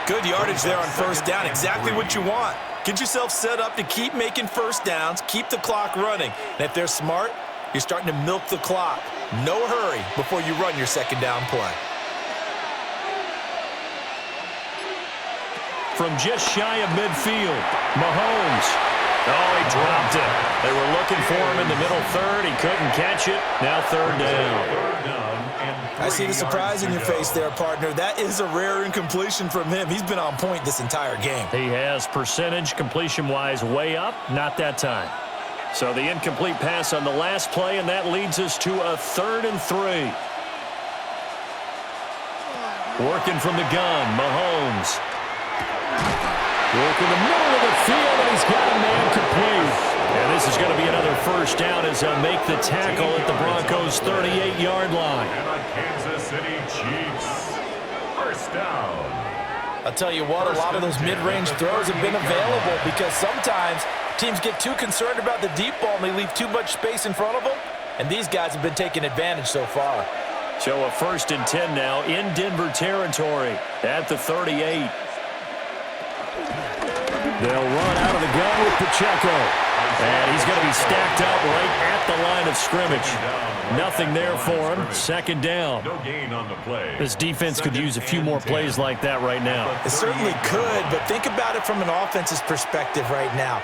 Good yardage there on first down. Exactly what you want. Get yourself set up to keep making first downs, keep the clock running. And if they're smart, you're starting to milk the clock. No hurry before you run your second down play. From just shy of midfield, Mahomes. Oh, he dropped it. They were looking for him in the middle third. He couldn't catch it. Now third down. I see the surprise in your face there, partner. That is a rare incompletion from him. He's been on point this entire game. He has percentage completion-wise way up. Not that time. So the incomplete pass on the last play, and that leads us to a 3rd and 3. Working from the gun, Mahomes. Working the middle of the field, and he's got a man complete. And this is going to be another first down as they'll make the tackle at the Broncos' 38-yard line. And a Kansas City Chiefs, first down. I'll tell you what, a lot of those mid-range throws have been available because sometimes teams get too concerned about the deep ball and they leave too much space in front of them, and these guys have been taking advantage so far. So a 1st and 10 now in Denver territory at the 38. They'll run out of the gun with Pacheco. And he's going to be stacked up right at the line of scrimmage. Nothing there for him. Second down. No gain on the play. This defense could use a few more plays like that right now. It certainly could, but think about it from an offense's perspective right now.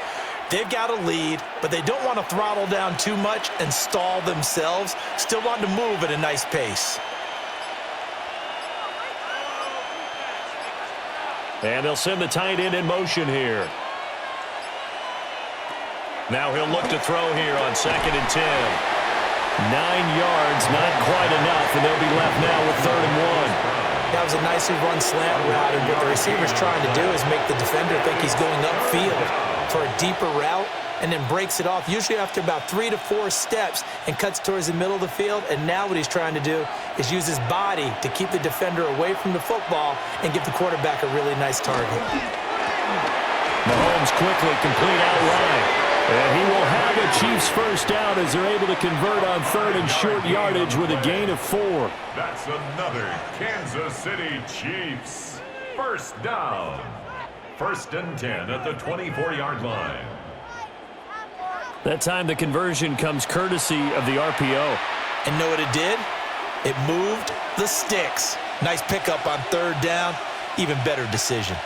They've got a lead, but they don't want to throttle down too much and stall themselves. Still want to move at a nice pace. And they'll send the tight end in motion here. Now he'll look to throw here on 2nd and 10. 9 yards, not quite enough, and they'll be left now with 3rd and 1. That was a nicely run slant route, and what the receiver's trying to do is make the defender think he's going upfield for a deeper route and then breaks it off, usually after about 3 to 4 steps, and cuts towards the middle of the field. And now what he's trying to do is use his body to keep the defender away from the football and give the quarterback a really nice target. Mahomes quickly complete outright. And he will have a Chiefs first down as they're able to convert on 3rd and short yardage with a gain of 4. That's another Kansas City Chiefs first down. 1st and 10 at the 24-yard line. That time the conversion comes courtesy of the RPO. And know what it did? It moved the sticks. Nice pickup on 3rd down. Even better decision.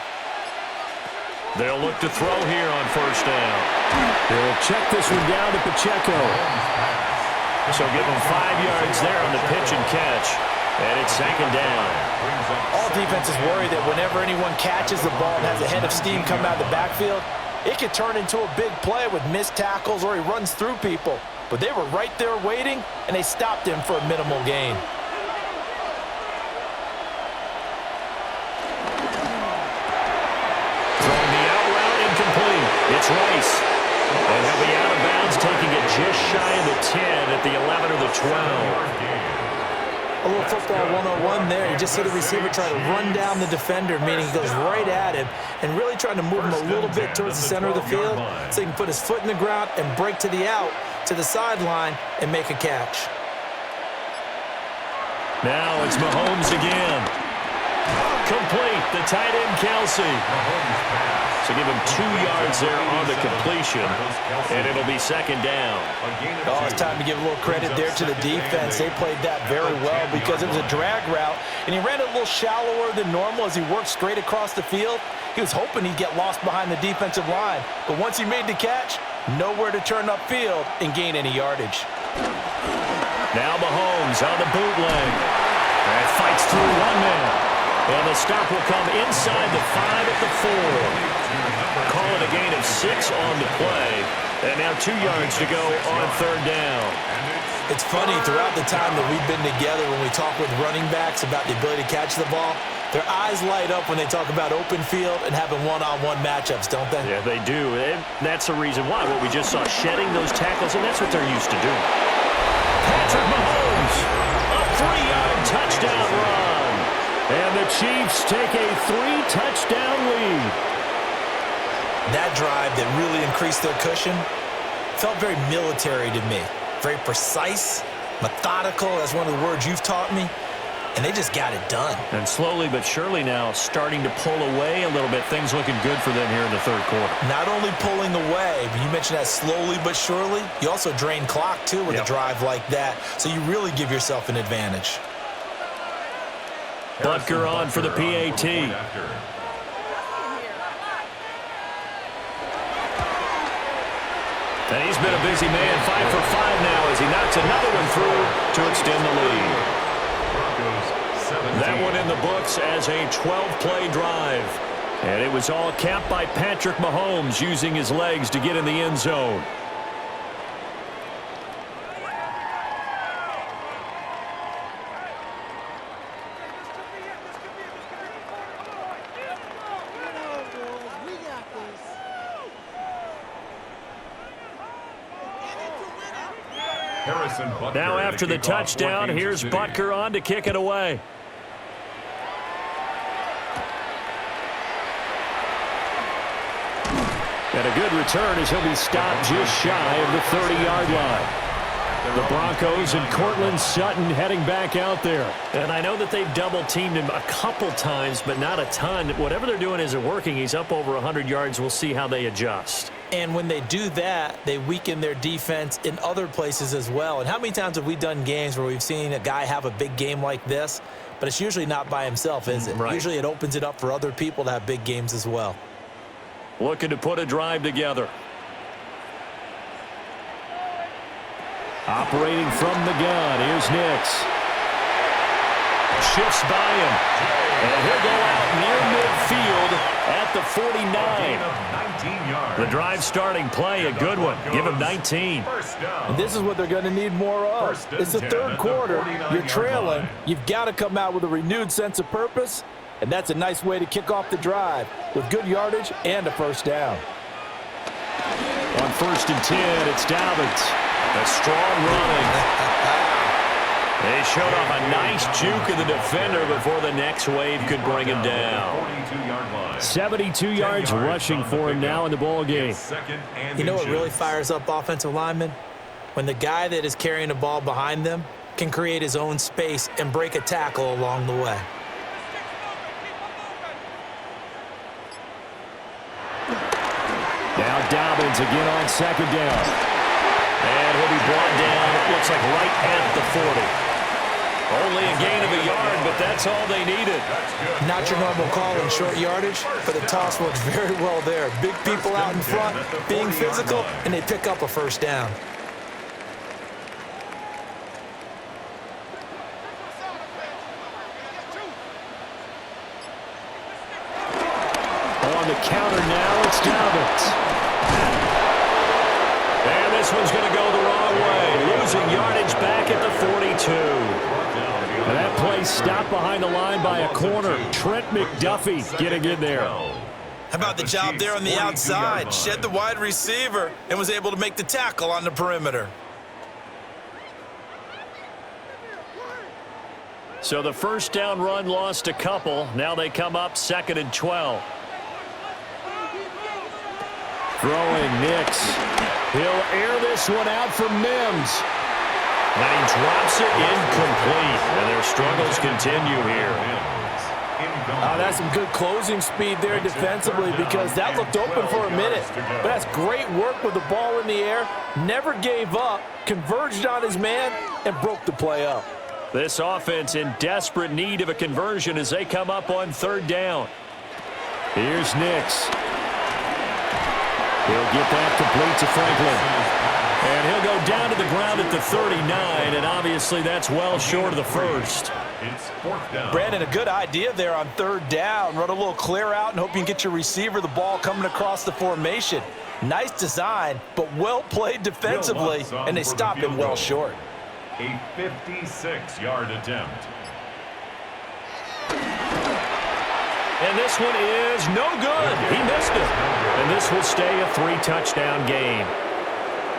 They'll look to throw here on first down. They'll check this one down to Pacheco. So give him 5 yards there on the pitch and catch. And it's 2nd down. All defenses worry that whenever anyone catches the ball and has a head of steam come out of the backfield, it could turn into a big play with missed tackles or he runs through people. But they were right there waiting, and they stopped him for a minimal gain. It's Rice. And he'll be out of bounds, taking it just shy of the 10 at the 11 or the 12. A little football 101 there. You just see the receiver try to run down the defender, meaning he goes right at him and really trying to move him a little bit towards the center of the field so he can put his foot in the ground and break to the out, to the sideline, and make a catch. Now it's Mahomes again. Complete, the tight end Kelsey. So give him 2 yards there on the completion, and it'll be second down. Oh, it's time to give a little credit there to the defense. They played that very well because it was a drag route, and he ran it a little shallower than normal as he worked straight across the field. He was hoping he'd get lost behind the defensive line, but once he made the catch, nowhere to turn upfield and gain any yardage. Now Mahomes on the bootleg. And fights through one man. And the stop will come inside the 5 at the 4. Call it a gain of 6 on the play. And now 2 yards to go on third down. It's funny, throughout the time that we've been together, when we talk with running backs about the ability to catch the ball, their eyes light up when they talk about open field and having one-on-one matchups, don't they? Yeah, they do. And that's the reason why. What we just saw, shedding those tackles, and that's what they're used to doing. Patrick Mahomes, a 3-yard touchdown run. And the Chiefs take a 3-touchdown lead. That drive that really increased their cushion felt very military to me. Very precise, methodical. That's one of the words you've taught me. And they just got it done. And slowly but surely now starting to pull away a little bit. Things looking good for them here in the third quarter. Not only pulling away, but you mentioned that slowly but surely. You also drain clock, too, with a drive like that. So you really give yourself an advantage. Butker on for the PAT. And he's been a busy man, 5 for 5 now as he knocks another one through to extend the lead. That one in the books as a 12-play drive. And it was all capped by Patrick Mahomes using his legs to get in the end zone. Now after the touchdown, here's Butker on to kick it away. And a good return as he'll be stopped just shy of the 30-yard line. The Broncos and Cortland Sutton heading back out there. And I know that they've double-teamed him a couple times, but not a ton. Whatever they're doing isn't working. He's up over 100 yards. We'll see how they adjust. And when they do that, they weaken their defense in other places as well. And how many times have we done games where we've seen a guy have a big game like this, but it's usually not by himself, is it? Right. Usually it opens it up for other people to have big games as well. Looking to put a drive together. Operating from the gun, here's Nix. Shifts by him. And he'll go out near midfield at the 49. The drive starting play, a good one. Give him 19. And this is what they're going to need more of. It's the third quarter. You're trailing. You've got to come out with a renewed sense of purpose. And that's a nice way to kick off the drive with good yardage and a first down. On 1st and 10, it's Dobbins. A strong running. They showed off a nice juke of the defender before the next wave could bring him down. 72 yards rushing for him now in the ball game. You know what really fires up offensive linemen? When the guy that is carrying the ball behind them can create his own space and break a tackle along the way. Now Dobbins again on 2nd down. And he'll be brought down, it looks like right at the 40. Only a gain of a yard, but that's all they needed. Not your normal call in short yardage, but the toss works very well there. Big people out in front, being physical, and they pick up a first down. On the counter now, it's Dobbins. And this one's going to go the wrong way, losing yardage back at the 42. And that play stopped behind the line by a corner. Trent McDuffie getting in there. How about the job there on the outside? Shed the wide receiver and was able to make the tackle on the perimeter. So the first down run lost a couple. Now they come up 2nd and 12. Throwing Nix. He'll air this one out for Mims. And he drops it incomplete. And their struggles continue here. That's some good closing speed there defensively because that looked open for a minute. But that's great work with the ball in the air. Never gave up, converged on his man, and broke the play up. This offense in desperate need of a conversion as they come up on 3rd down. Here's Nix. He'll get that complete to Franklin. And he'll go down to the ground at the 39, and obviously that's well short of the first. It's 4th down. Brandon, a good idea there on 3rd down. Run a little clear out and hope you can get your receiver the ball coming across the formation. Nice design, but well played defensively, and they stop him well short. A 56-yard attempt. And this one is no good. He missed it. And this will stay a 3-touchdown game.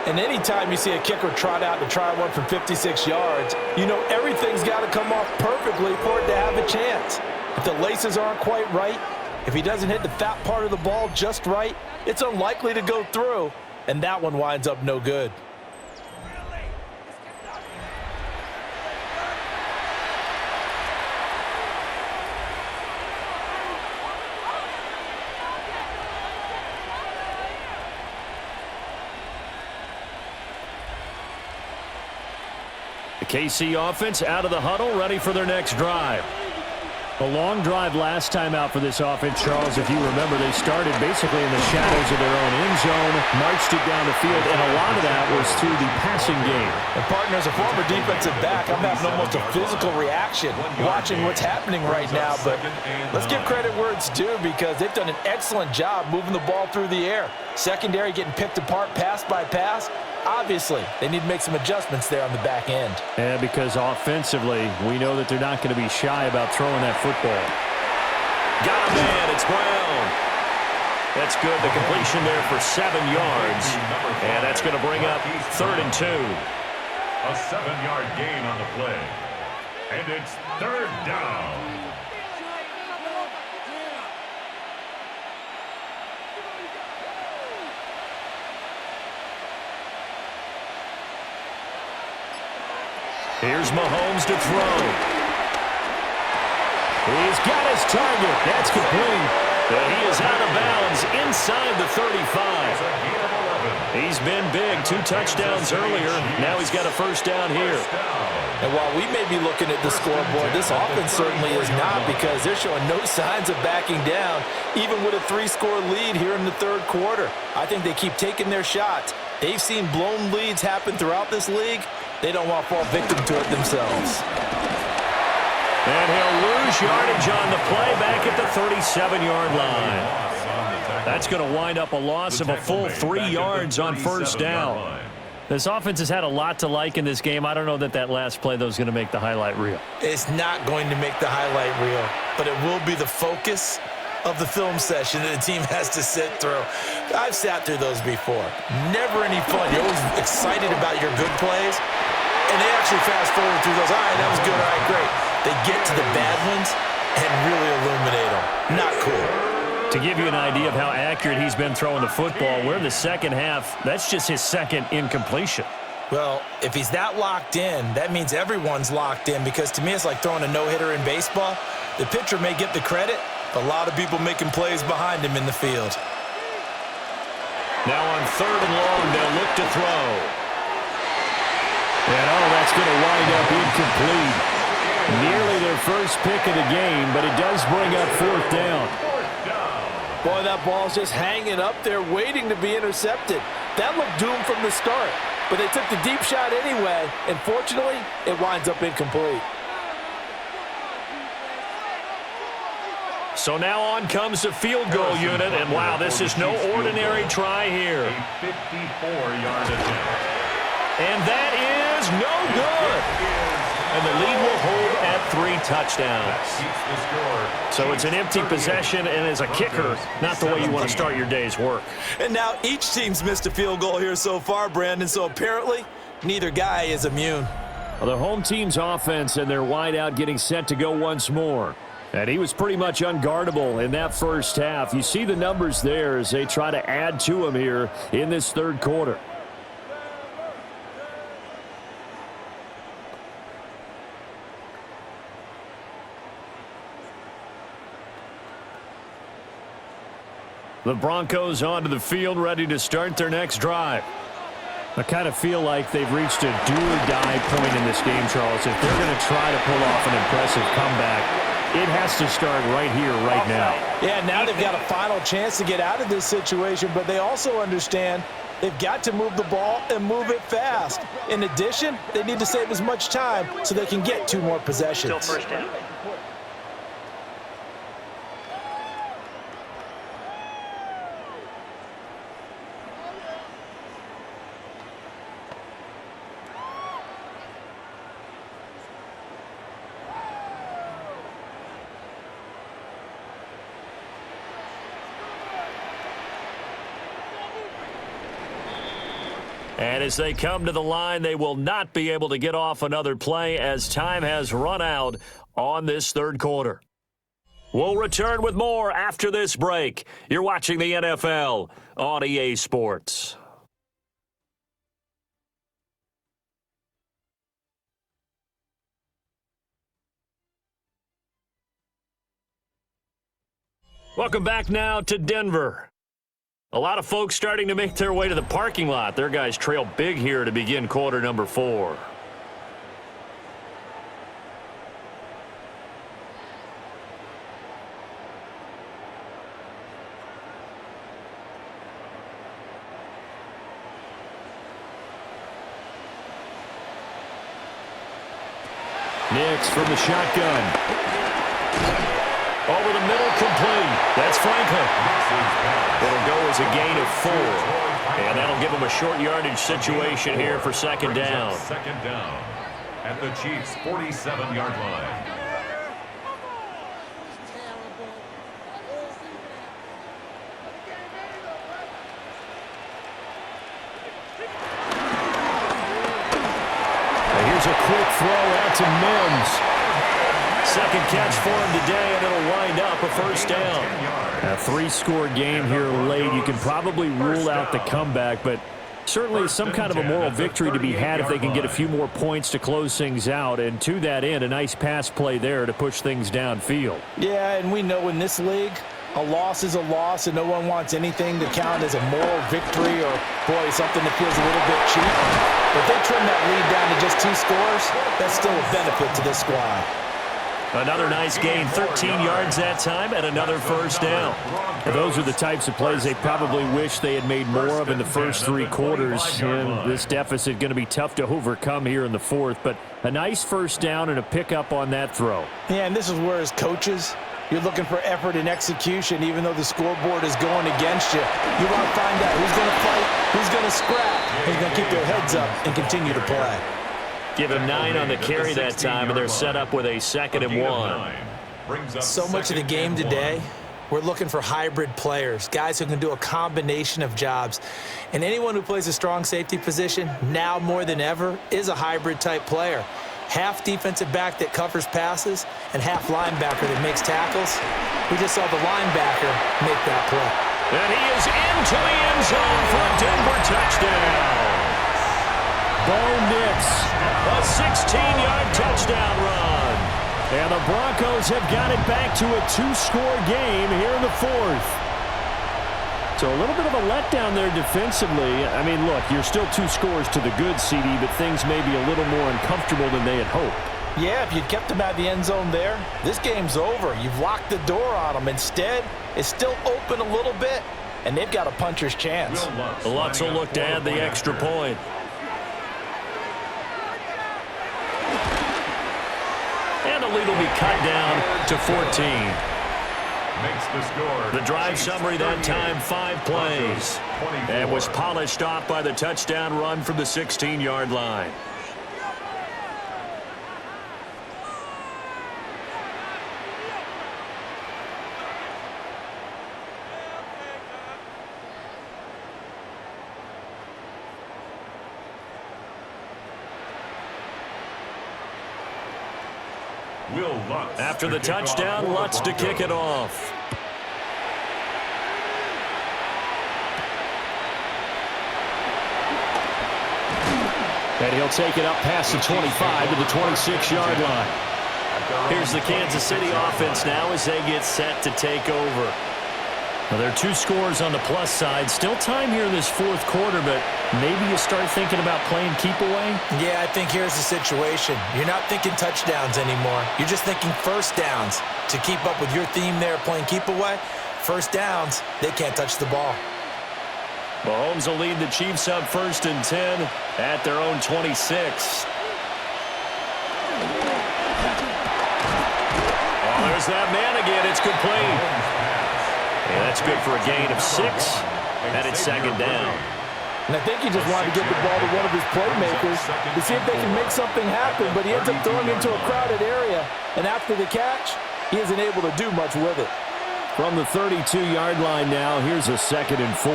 And anytime you see a kicker trot out to try one from 56 yards, you know everything's got to come off perfectly for it to have a chance. If the laces aren't quite right, if he doesn't hit the fat part of the ball just right, it's unlikely to go through, and that one winds up no good. The KC offense out of the huddle, ready for their next drive. A long drive last time out for this offense, Charles. If you remember, they started basically in the shadows of their own end zone, marched it down the field, and a lot of that was through the passing game. And partner, as a former defensive back, I'm having almost a physical reaction watching what's happening right now. But let's give credit where it's due because they've done an excellent job moving the ball through the air. Secondary getting picked apart pass by pass. Obviously, they need to make some adjustments there on the back end. And because offensively, we know that they're not going to be shy about throwing that football. Got a man. It's Brown. That's good. The completion there for 7 yards. And that's going to bring up 3rd and 2. A 7-yard gain on the play. And it's 3rd down. Here's Mahomes to throw. He's got his target. That's complete. And he is out of bounds inside the 35. He's been big. 2 touchdowns earlier. Now he's got a 1st down here. And while we may be looking at the scoreboard, this offense certainly is not because they're showing no signs of backing down, even with a 3-score lead here in the 3rd quarter. I think they keep taking their shots. They've seen blown leads happen throughout this league. They don't want to fall victim to it themselves. And he'll lose yardage on the play back at the 37-yard line. That's going to wind up a loss of a full 3 yards on 1st down. This offense has had a lot to like in this game. I don't know that last play, though, is going to make the highlight reel. It's not going to make the highlight reel, but it will be the focus of the film session that the team has to sit through. I've sat through those before. Never any fun. You're always excited about your good plays, and they actually fast forward through those. All right, that was good. All right, great. They get to the bad ones and really illuminate them. Not cool. To give you an idea of how accurate he's been throwing the football, we're in the second half. That's just his 2nd incompletion. Well, if he's that locked in, that means everyone's locked in because to me it's like throwing a no-hitter in baseball. The pitcher may get the credit, but a lot of people making plays behind him in the field. Now on 3rd and long, they'll look to throw. And that's going to wind up incomplete. Nearly their first pick of the game, but it does bring up 4th down. Boy, that ball's just hanging up there waiting to be intercepted. That looked doomed from the start, but they took the deep shot anyway, and fortunately, it winds up incomplete. So now on comes the field goal unit, and wow, this is no ordinary try here. A 54-yard attempt. And that is no good. And the lead will hold at 3 touchdowns. So it's an empty possession, and as a kicker, not the way you want to start your day's work. And now each team's missed a field goal here so far, Brandon, so apparently neither guy is immune. The home team's offense and their wideout getting set to go once more. And he was pretty much unguardable in that first half. You see the numbers there as they try to add to him here in this third quarter. The Broncos onto the field, ready to start their next drive. I kind of feel like they've reached a do-or-die point in this game, Charles. If they're going to try to pull off an impressive comeback, it has to start right here, right now. Yeah, now they've got a final chance to get out of this situation, but they also understand they've got to move the ball and move it fast. In addition, they need to save as much time so they can get 2 more possessions. Still first down. And as they come to the line, they will not be able to get off another play as time has run out on this third quarter. We'll return with more after this break. You're watching the NFL on EA Sports. Welcome back now to Denver. A lot of folks starting to make their way to the parking lot. Their guys trail big here to begin quarter number 4. Nix from the shotgun. Over the middle, complete. That's Franklin. It'll go as a gain of 4. And that'll give them a short yardage situation here for second down. Second down at the Chiefs' 47-yard line. Here's a quick throw out to Mims. Second catch for him today, and it'll wind up a first down. A 3-score game here late. You can probably rule out the comeback, but certainly some kind of a moral victory to be had if they can get a few more points to close things out. And to that end, a nice pass play there to push things downfield. Yeah, and we know in this league, a loss is a loss, and no one wants anything to count as a moral victory or, boy, something that feels a little bit cheap. But if they trim that lead down to just 2 scores, that's still a benefit to this squad. Another nice gain, 13 yards that time, and another first down. Those are the types of plays they probably wish they had made more of in the first 3 quarters. And this deficit going to be tough to overcome here in the 4th. But a nice first down and a pickup on that throw. Yeah, and this is where as coaches, you're looking for effort and execution, even though the scoreboard is going against you. You want to find out who's going to fight, who's going to scrap, who's going to keep their heads up and continue to play. Give him 9 on the carry that time, and they're set up with a 2nd and 1. So much of the game today, we're looking for hybrid players, guys who can do a combination of jobs. And anyone who plays a strong safety position, now more than ever, is a hybrid-type player. Half defensive back that covers passes and half linebacker that makes tackles. We just saw the linebacker make that play. And he is into the end zone for a Denver touchdown. Bo Nix, a 16-yard touchdown run. And the Broncos have got it back to a 2-score game here in the 4th. So a little bit of a letdown there defensively. I mean, look, you're still 2 scores to the good, CD, but things may be a little more uncomfortable than they had hoped. Yeah, if you'd kept them out of the end zone there, this game's over. You've locked the door on them. Instead, it's still open a little bit, and they've got a puncher's chance. Lutz will look to add the extra point. And the lead will be cut down to 14. The drive summary that time, 5 plays. And was polished off by the touchdown run from the 16-yard line. After the touchdown, Lutz to kick it off. And he'll take it up past the 25 to the 26-yard line. Here's the Kansas City offense now as they get set to take over. Well, there are 2 scores on the plus side. Still time here in this fourth quarter, but maybe you start thinking about playing keep away? Yeah, I think here's the situation. You're not thinking touchdowns anymore. You're just thinking first downs. To keep up with your theme there, playing keep away, first downs, they can't touch the ball. Mahomes will lead the Chiefs up 1st and 10 at their own 26. Oh, there's that man again. It's complete. And that's good for a gain of 6, and it's 2nd down. And I think he just wanted to get the ball to one of his playmakers to see if they can make something happen, but he ends up throwing into a crowded area, and after the catch, he isn't able to do much with it. From the 32-yard line now, here's a 2nd and 4.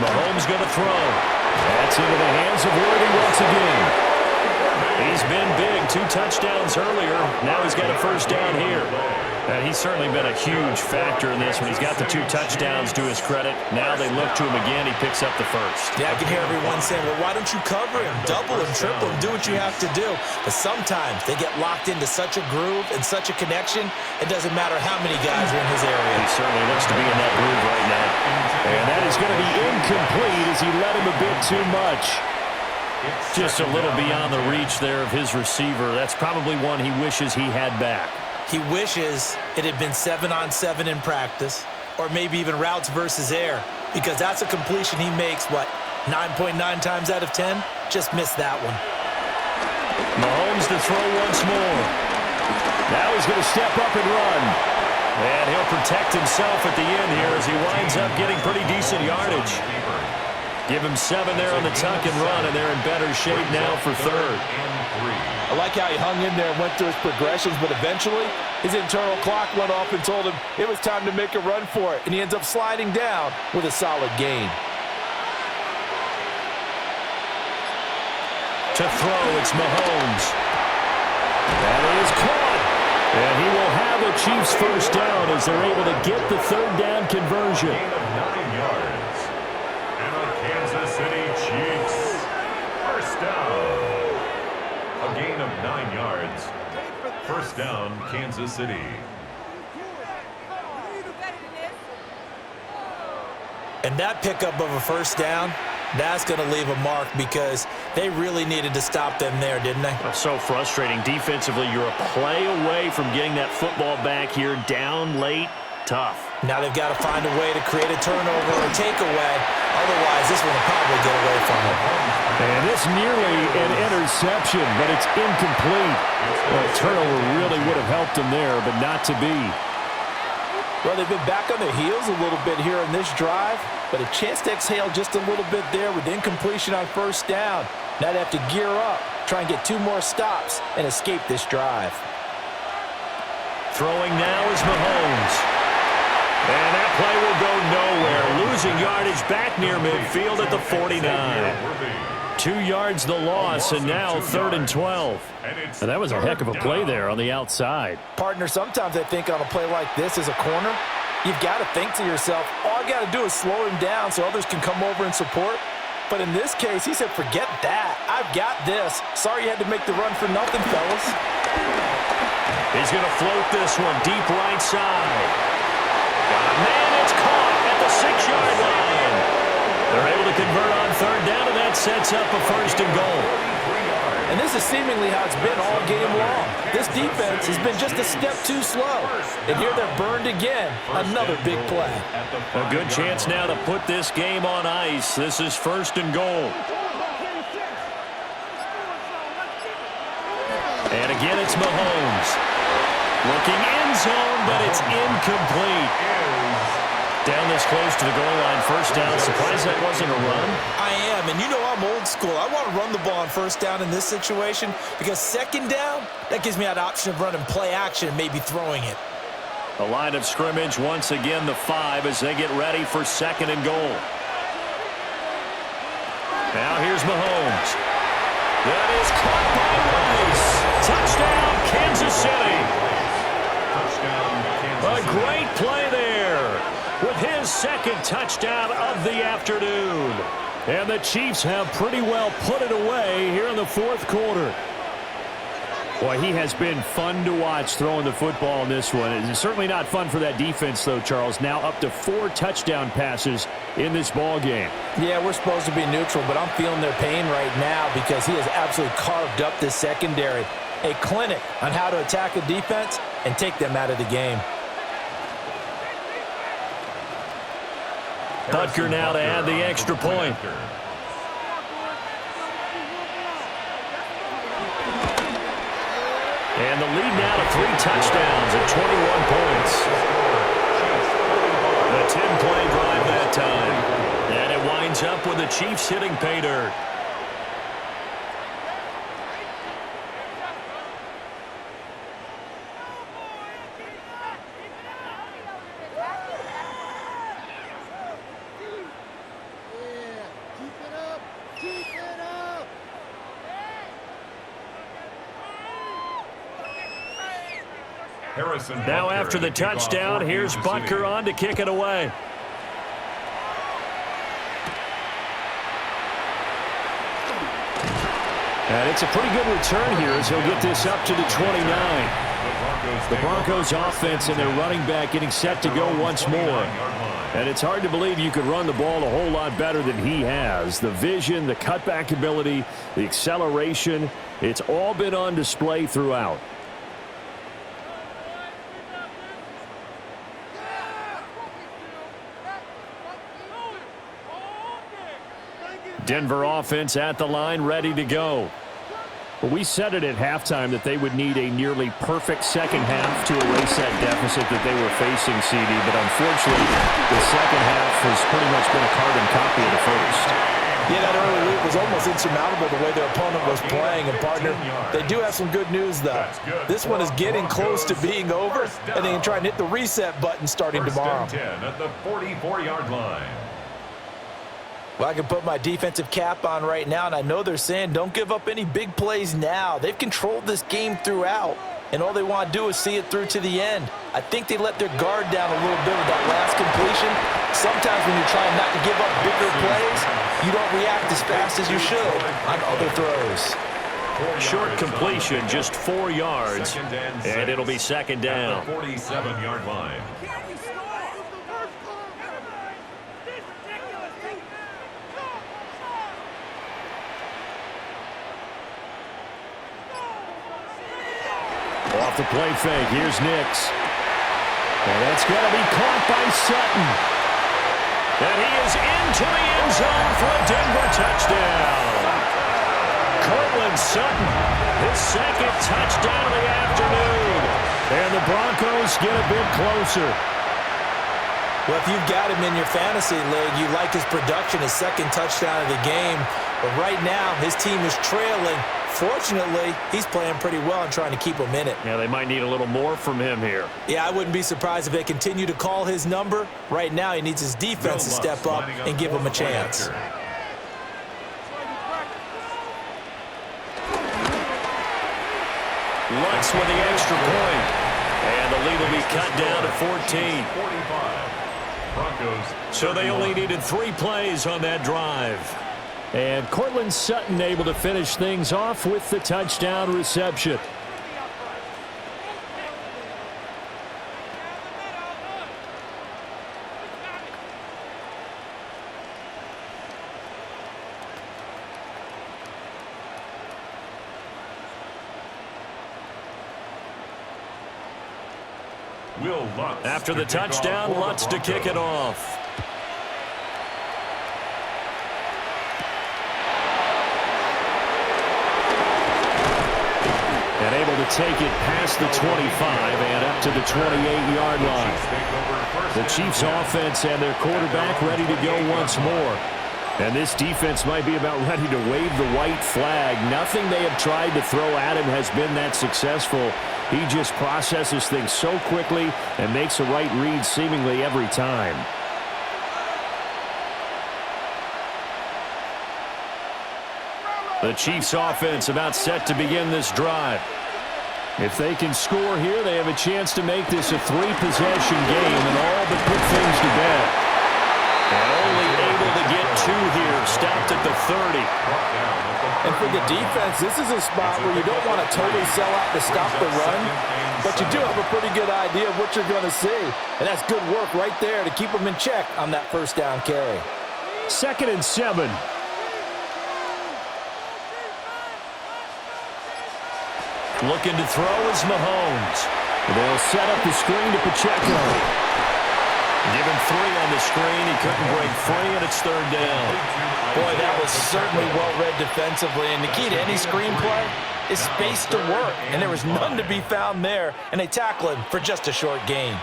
Mahomes going to throw. That's into the hands of Worthy once again. He's been big, 2 touchdowns earlier. Now he's got a first down here. And he's certainly been a huge factor in this when he's got the 2 touchdowns to his credit. Now they look to him again. He picks up the first. Yeah, I can hear everyone saying, well, why don't you cover him, double him, triple him, do what you have to do. But sometimes they get locked into such a groove and such a connection, it doesn't matter how many guys are in his area. He certainly looks to be in that groove right now. And that is going to be incomplete as he led him a bit too much. Just a little beyond the reach there of his receiver. That's probably one he wishes he had back. He wishes it had been 7-on-7 in practice, or maybe even routes versus air, because that's a completion he makes, 9.9 times out of 10? Just missed that one. Mahomes to throw once more. Now he's going to step up and run. And he'll protect himself at the end here as he winds up getting pretty decent yardage. Give him 7 there on the tuck and run, and they're in better shape now for 3rd. I like how he hung in there and went through his progressions, but eventually his internal clock went off and told him it was time to make a run for it, and he ends up sliding down with a solid gain. To throw, it's Mahomes. That is caught. And he will have a Chiefs first down as they're able to get the 3rd down conversion. Gain of 9 yards. And the Kansas City Chiefs. First down. A gain of 9 yards. First down, Kansas City. And that pickup of a first down, that's going to leave a mark because they really needed to stop them there, didn't they? So frustrating. Defensively, you're a play away from getting that football back here down late. Tough. Now they've got to find a way to create a turnover or a takeaway. Otherwise, this one will probably get away from them. And it's nearly an interception, but it's incomplete. Well, a turnover really would have helped them there, but not to be. Well, they've been back on their heels a little bit here in this drive, but a chance to exhale just a little bit there with incompletion on first down. Now they have to gear up, try and get 2 more stops, and escape this drive. Throwing now is Mahomes. And that play will go nowhere. Losing yardage back near midfield at the 49. 2 yards the loss, and now 3rd and 12. And that was a heck of a play there on the outside. Partner, sometimes I think on a play like this as a corner, you've got to think to yourself, all I got to do is slow him down so others can come over and support. But in this case, he said, forget that. I've got this. Sorry you had to make the run for nothing, fellas. He's going to float this one deep right side. Man, it's caught at the 6-yard line. They're able to convert on 3rd down, and that sets up a 1st and goal. And this is seemingly how it's been all game long. This defense has been just a step too slow. And here they're burned again. Another big play. A good chance now to put this game on ice. This is 1st and goal. And again, it's Mahomes. Looking end zone, but it's incomplete. Down this close to the goal line, first down. Surprised that wasn't a run. I am, and you know I'm old school. I want to run the ball on first down in this situation because 2nd down, that gives me that option of running play action and maybe throwing it. The line of scrimmage, once again, the 5 as they get ready for 2nd and goal. Now here's Mahomes. That is caught by Rice. Touchdown, Kansas City. Touchdown, Kansas A City. great play there with his second touchdown of the afternoon. And the Chiefs have pretty well put it away here in the fourth quarter. Boy, he has been fun to watch throwing the football in this one. It's certainly not fun for that defense, though, Charles. Now up to 4 touchdown passes in this ball game. Yeah, we're supposed to be neutral, but I'm feeling their pain right now because he has absolutely carved up this secondary. A clinic on how to attack a defense and take them out of the game. Butker now to add the extra point. And the lead now to 3 touchdowns at 21 points. A 10-play drive that time. And it winds up with the Chiefs hitting pay dirt. Now after the touchdown, here's Butker on to kick it away. And it's a pretty good return here as he'll get this up to the 29. The Broncos offense and their running back getting set to go once more. And it's hard to believe you could run the ball a whole lot better than he has. The vision, the cutback ability, the acceleration, it's all been on display throughout. Denver offense at the line, ready to go. Well, we said it at halftime that they would need a nearly perfect second half to erase that deficit that they were facing, CD. But unfortunately, the second half has pretty much been a carbon copy of the first. Yeah, that early lead was almost insurmountable the way their opponent was playing. And, partner, they do have some good news, though. This one is getting close to being over, and they can try and hit the reset button starting tomorrow. 10 at the 44-yard line. Well, I can put my defensive cap on right now, and I know they're saying don't give up any big plays now. They've controlled this game throughout, and all they want to do is see it through to the end. I think they let their guard down a little bit with that last completion. Sometimes when you're trying not to give up bigger plays, you don't react as fast as you should on other throws. Short completion, just 4 yards, and it'll be second down. At the 47-yard line. Off the play fake, here's Nix. And that's going to be caught by Sutton. And he is into the end zone for a Denver touchdown. Cortland Sutton, his second touchdown of the afternoon. And the Broncos get a bit closer. Well, if you've got him in your fantasy league, you like his production, his second touchdown of the game. But right now, his team is trailing. Fortunately, he's playing pretty well and trying to keep him in it. Yeah, they might need a little more from him here. Yeah, I wouldn't be surprised if they continue to call his number. Right now, he needs his defense to step up and give him a chance. Lutz with the extra point. And the lead will be cut down to 14. 45. Broncos. So they only needed 3 plays on that drive. And Cortland Sutton able to finish things off with the touchdown reception. After the touchdown, Lutz to kick it off. And able to take it past the 25 and up to the 28-yard line. The Chiefs offense and their quarterback ready to go once more. And this defense might be about ready to wave the white flag. Nothing they have tried to throw at him has been that successful. He just processes things so quickly and makes a right read seemingly every time. The Chiefs offense about set to begin this drive. If they can score here, they have a chance to make this a three-possession game and all but put things to bed. And only able to get two here, stopped at the 30. And for the defense, this is a spot where you don't want to totally sell out to stop the run, but you do have a pretty good idea of what you're going to see. And that's good work right there to keep them in check on that first down carry. 2nd and 7. Looking to throw is Mahomes. They'll set up the screen to Pacheco. Given 3 on the screen, he couldn't break free, and it's 3rd down. Boy, that was certainly well-read defensively, and the key to any screenplay is space to work, and there was none to be found there, and they tackle him for just a short gain.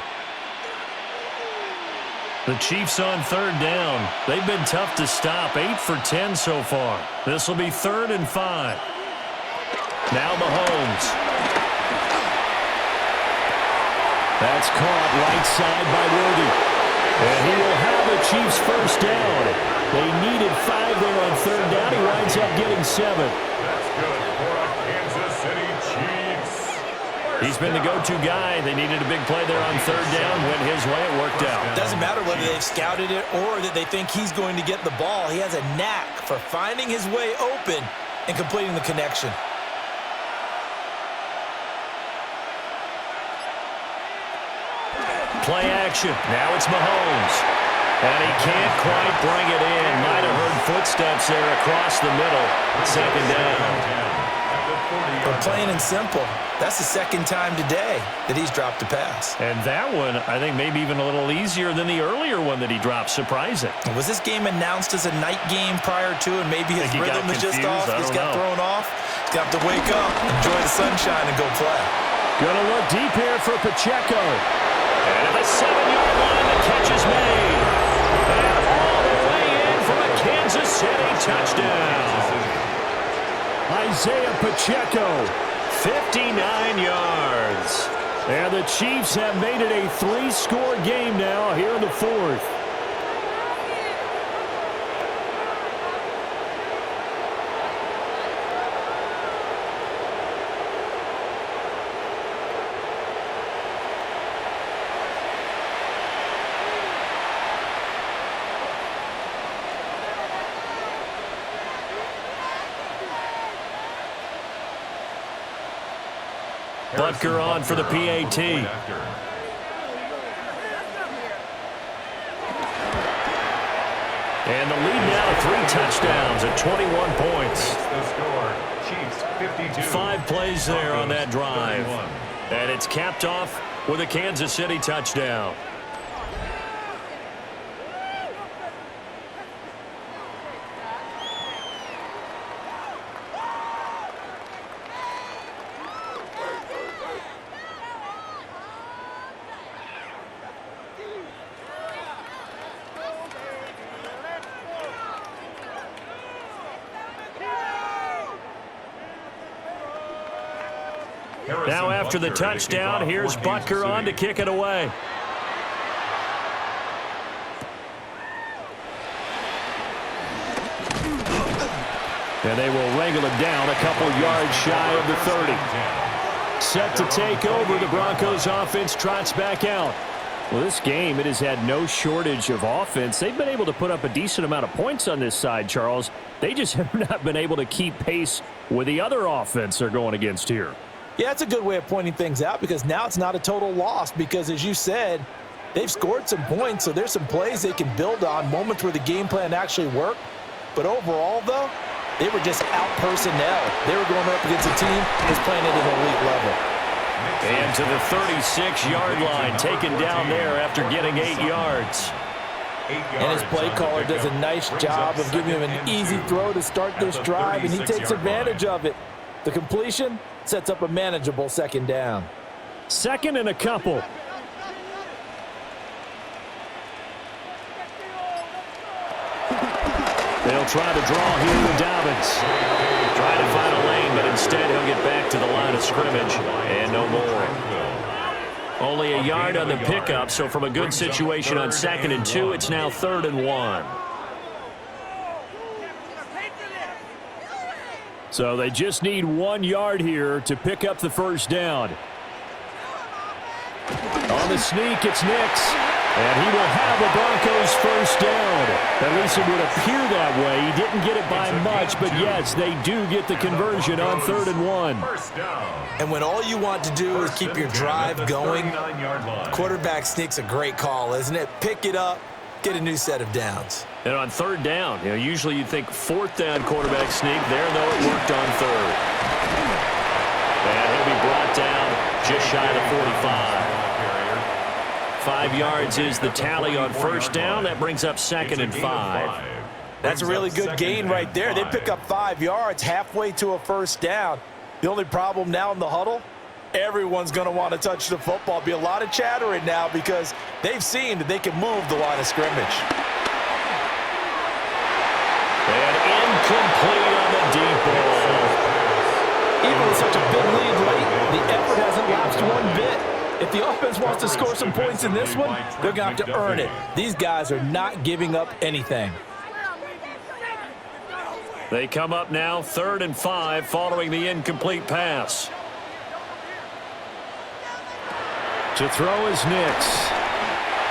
The Chiefs on 3rd down. They've been tough to stop, 8 for 10 so far. This will be 3rd and 5. Now Mahomes. That's caught right side by Worthy. And he will have the Chiefs first down. They needed 5 there on 3rd down. He winds up getting 7. That's good for a Kansas City Chiefs. He's been the go-to guy. They needed a big play there on 3rd down. Went his way. It worked out. Doesn't matter whether they've scouted it or that they think he's going to get the ball. He has a knack for finding his way open and completing the connection. Play action. Now it's Mahomes. And he can't quite bring it in. Might have heard footsteps there across the middle. 2nd down. But plain and simple, that's the 2nd time today that he's dropped a pass. And that one, I think, maybe even a little easier than the earlier one that he dropped. Surprising. Was this game announced as a night game prior to, and maybe his rhythm is just off? He's got thrown off. He's got to wake up, enjoy the sunshine, and go play. Gonna look deep here for Pacheco. And at the 7-yard line, the catch is made. And all the way in for a Kansas City touchdown. Isaiah Pacheco. 59 yards. And the Chiefs have made it a 3-score game now here in the 4th. Butker on for the PAT. And the lead now to 3 touchdowns at 21 points. The score, Chiefs 52. 5 plays there on that drive. And it's capped off with a Kansas City touchdown. Now after the touchdown, here's Butker on to kick it away. And they will wrangle it down a couple yards shy of the 30. Set to take over, the Broncos offense trots back out. Well, this game, it has had no shortage of offense. They've been able to put up a decent amount of points on this side, Charles. They just have not been able to keep pace with the other offense they're going against here. Yeah, that's a good way of pointing things out because now it's not a total loss because, as you said, they've scored some points, so there's some plays they can build on, moments where the game plan actually worked. But overall, though, they were just out-personnel. They were going up against a team that's playing at an elite level. And to the 36-yard line, taken down there after getting 8 yards. And his play caller does a nice job of giving him an easy throw to start this drive, and he takes advantage of it. The completion sets up a manageable 2nd down. 2nd and a couple. They'll try to draw here with Dobbins. Trying to find a lane, but instead he'll get back to the line of scrimmage. And no more. Only a yard on the pickup, so from a good situation on 2nd and 2, it's now 3rd and 1. So they just need 1 yard here to pick up the first down. On the sneak, it's Nix. And he will have the Broncos first down. At least it would appear that way. He didn't get it by much, but yes, they do get the conversion on 3rd and 1. And when all you want to do is keep your drive going, quarterback sneak's a great call, isn't it? Pick it up, get a new set of downs. And on 3rd down, usually you'd think 4th down quarterback sneak. There, though, it worked on 3rd. And he'll be brought down just shy of the 45. 5 yards is the tally on 1st down. That brings up 2nd and 5. That's a really good gain right there. They pick up 5 yards halfway to a first down. The only problem now in the huddle, everyone's going to want to touch the football. Be a lot of chattering now because they've seen that they can move the line of scrimmage. And incomplete on the deep ball. Even with such a big lead late, the effort hasn't lapsed one bit. If the offense wants to score some points in this one, they're going to have to earn it. These guys are not giving up anything. They come up now 3rd and 5 following the incomplete pass. To throw is Nix.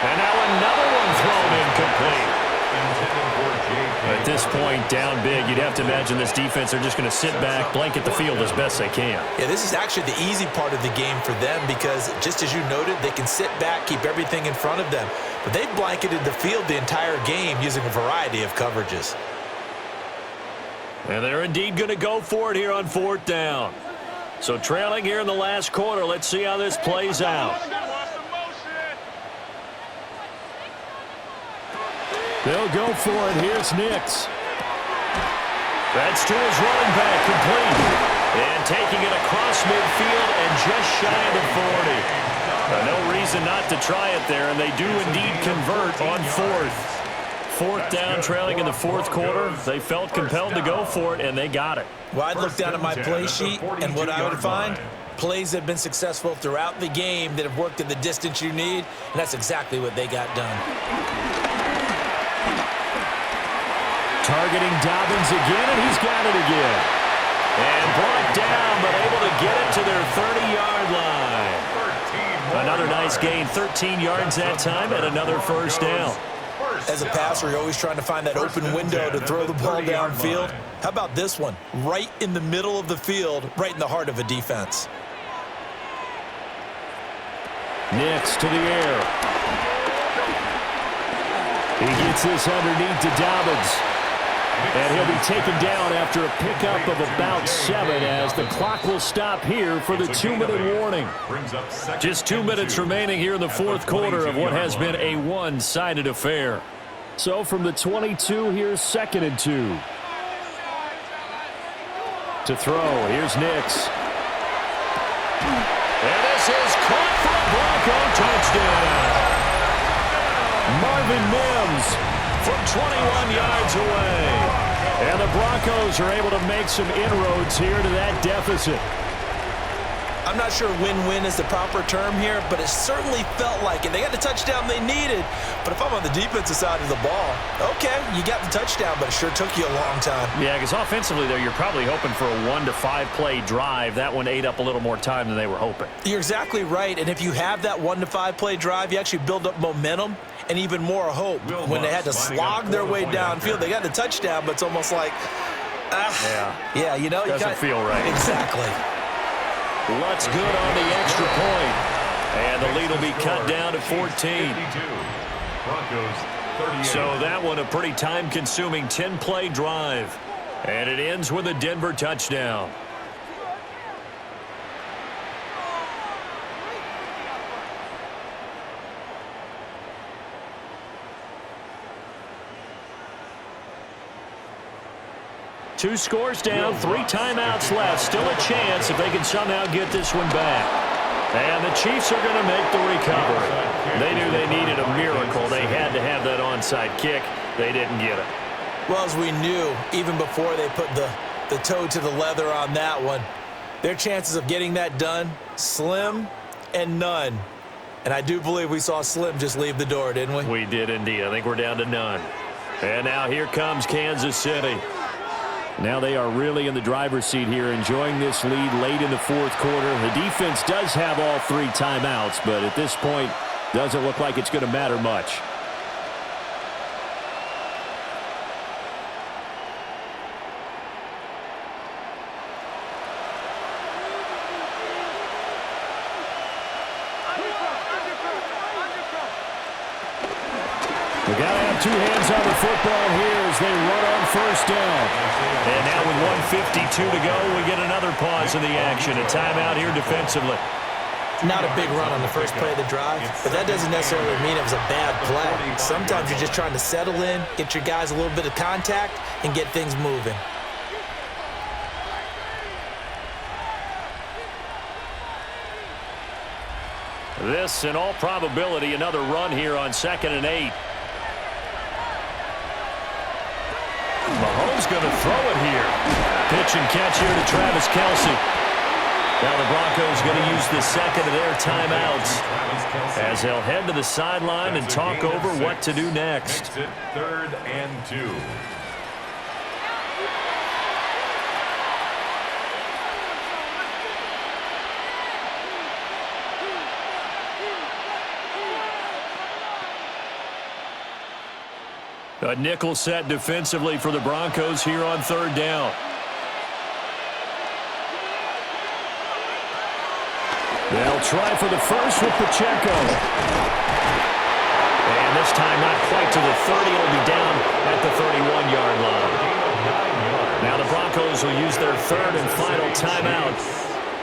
And now another one thrown incomplete. At this point, down big, you'd have to imagine this defense are just going to sit back, blanket the field as best they can. Yeah, this is actually the easy part of the game for them because, just as you noted, they can sit back, keep everything in front of them. But they've blanketed the field the entire game using a variety of coverages. And they're indeed going to go for it here on 4th down. So trailing here in the last quarter, let's see how this plays out. They'll go for it. Here's Nix. That's to his running back, complete. And taking it across midfield and just shy of the 40. No reason not to try it there, and they do indeed convert on 4th. 4th down, trailing in the 4th quarter. They felt compelled to go for it, and they got it. Well, I'd look down at my play sheet, and what I would find, plays that have been successful throughout the game that have worked at the distance you need, and that's exactly what they got done. Targeting Dobbins again, and he's got it again. And brought down, but able to get it to their 30-yard line. Another nice gain, 13 yards that time, and another first down. As a passer, you're always trying to find that open window to throw the ball downfield. How about this one? Right in the middle of the field, right in the heart of a defense. Nix to the air. He gets this underneath to Dobbins. And he'll be taken down after a pickup of about 7 as the clock will stop here for the 2-minute warning. Just 2 minutes remaining here in the 4th quarter of what has been a one-sided affair. So from the 22, here's 2nd and 2. To throw, here's Nix. And this is caught for a Bronco touchdown. Marvin Mims from 21 yards away. And the Broncos are able to make some inroads here to that deficit. I'm not sure win-win is the proper term here, but it certainly felt like it. They got the touchdown they needed, but if I'm on the defensive side of the ball, okay, you got the touchdown, but it sure took you a long time. Yeah, because offensively, though, you're probably hoping for a 1 to 5 play drive. That one ate up a little more time than they were hoping. You're exactly right, and if you have that 1 to 5 play drive, you actually build up momentum and even more hope. When they had to slog their way downfield, they got the touchdown, but it's almost like, yeah, you know, doesn't feel right. Exactly. Lutz good on the extra point. And the lead will be cut down to 14. So that one a pretty time-consuming 10-play drive. And it ends with a Denver touchdown. Two scores down, 3 timeouts left. Still a chance if they can somehow get this one back. And the Chiefs are going to make the recovery. They knew they needed a miracle. They had to have that onside kick. They didn't get it. Well, as we knew, even before they put the toe to the leather on that one, their chances of getting that done, slim and none. And I do believe we saw Slim just leave the door, didn't we? We did indeed. I think we're down to none. And now here comes Kansas City. Now they are really in the driver's seat here, enjoying this lead late in the fourth quarter. The defense does have all 3 timeouts, but at this point, doesn't look like it's going to matter much. We got to have 2 hands on the football here as they run on first down. And now with 1:52 to go, we get another pause in the action. A timeout here defensively. Not a big run on the first play of the drive, but that doesn't necessarily mean it was a bad play. Sometimes you're just trying to settle in, get your guys a little bit of contact, and get things moving. This, in all probability, another run here on 2nd and 8. Mahomes going to throw it here. Pitch and catch here to Travis Kelce. Now the Broncos going to use the second of their timeouts as they'll head to the sideline and talk over what to do next. 3rd and 2. A nickel set defensively for the Broncos here on 3rd down. They'll try for the first with Pacheco. And this time not quite to the 30. It'll be down at the 31-yard line. Now the Broncos will use their 3rd and final timeout.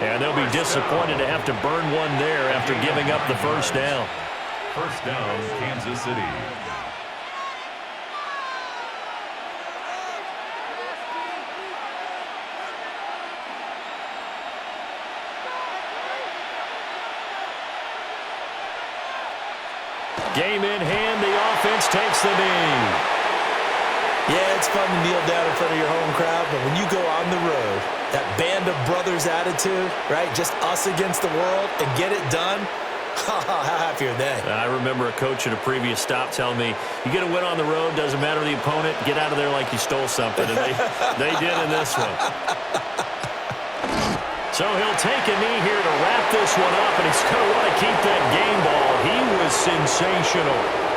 And they'll be disappointed to have to burn one there after giving up the first down. First down, Kansas City. Game in hand, the offense takes the knee. Yeah, it's fun to kneel down in front of your home crowd, but when you go on the road, that band of brothers attitude, right, just us against the world, and get it done, how happy are they? I remember a coach at a previous stop telling me, you get a win on the road, doesn't matter the opponent, get out of there like you stole something, and they did in this one. So he'll take a knee here to wrap this one up, and he's going to want to keep that game ball. He was sensational.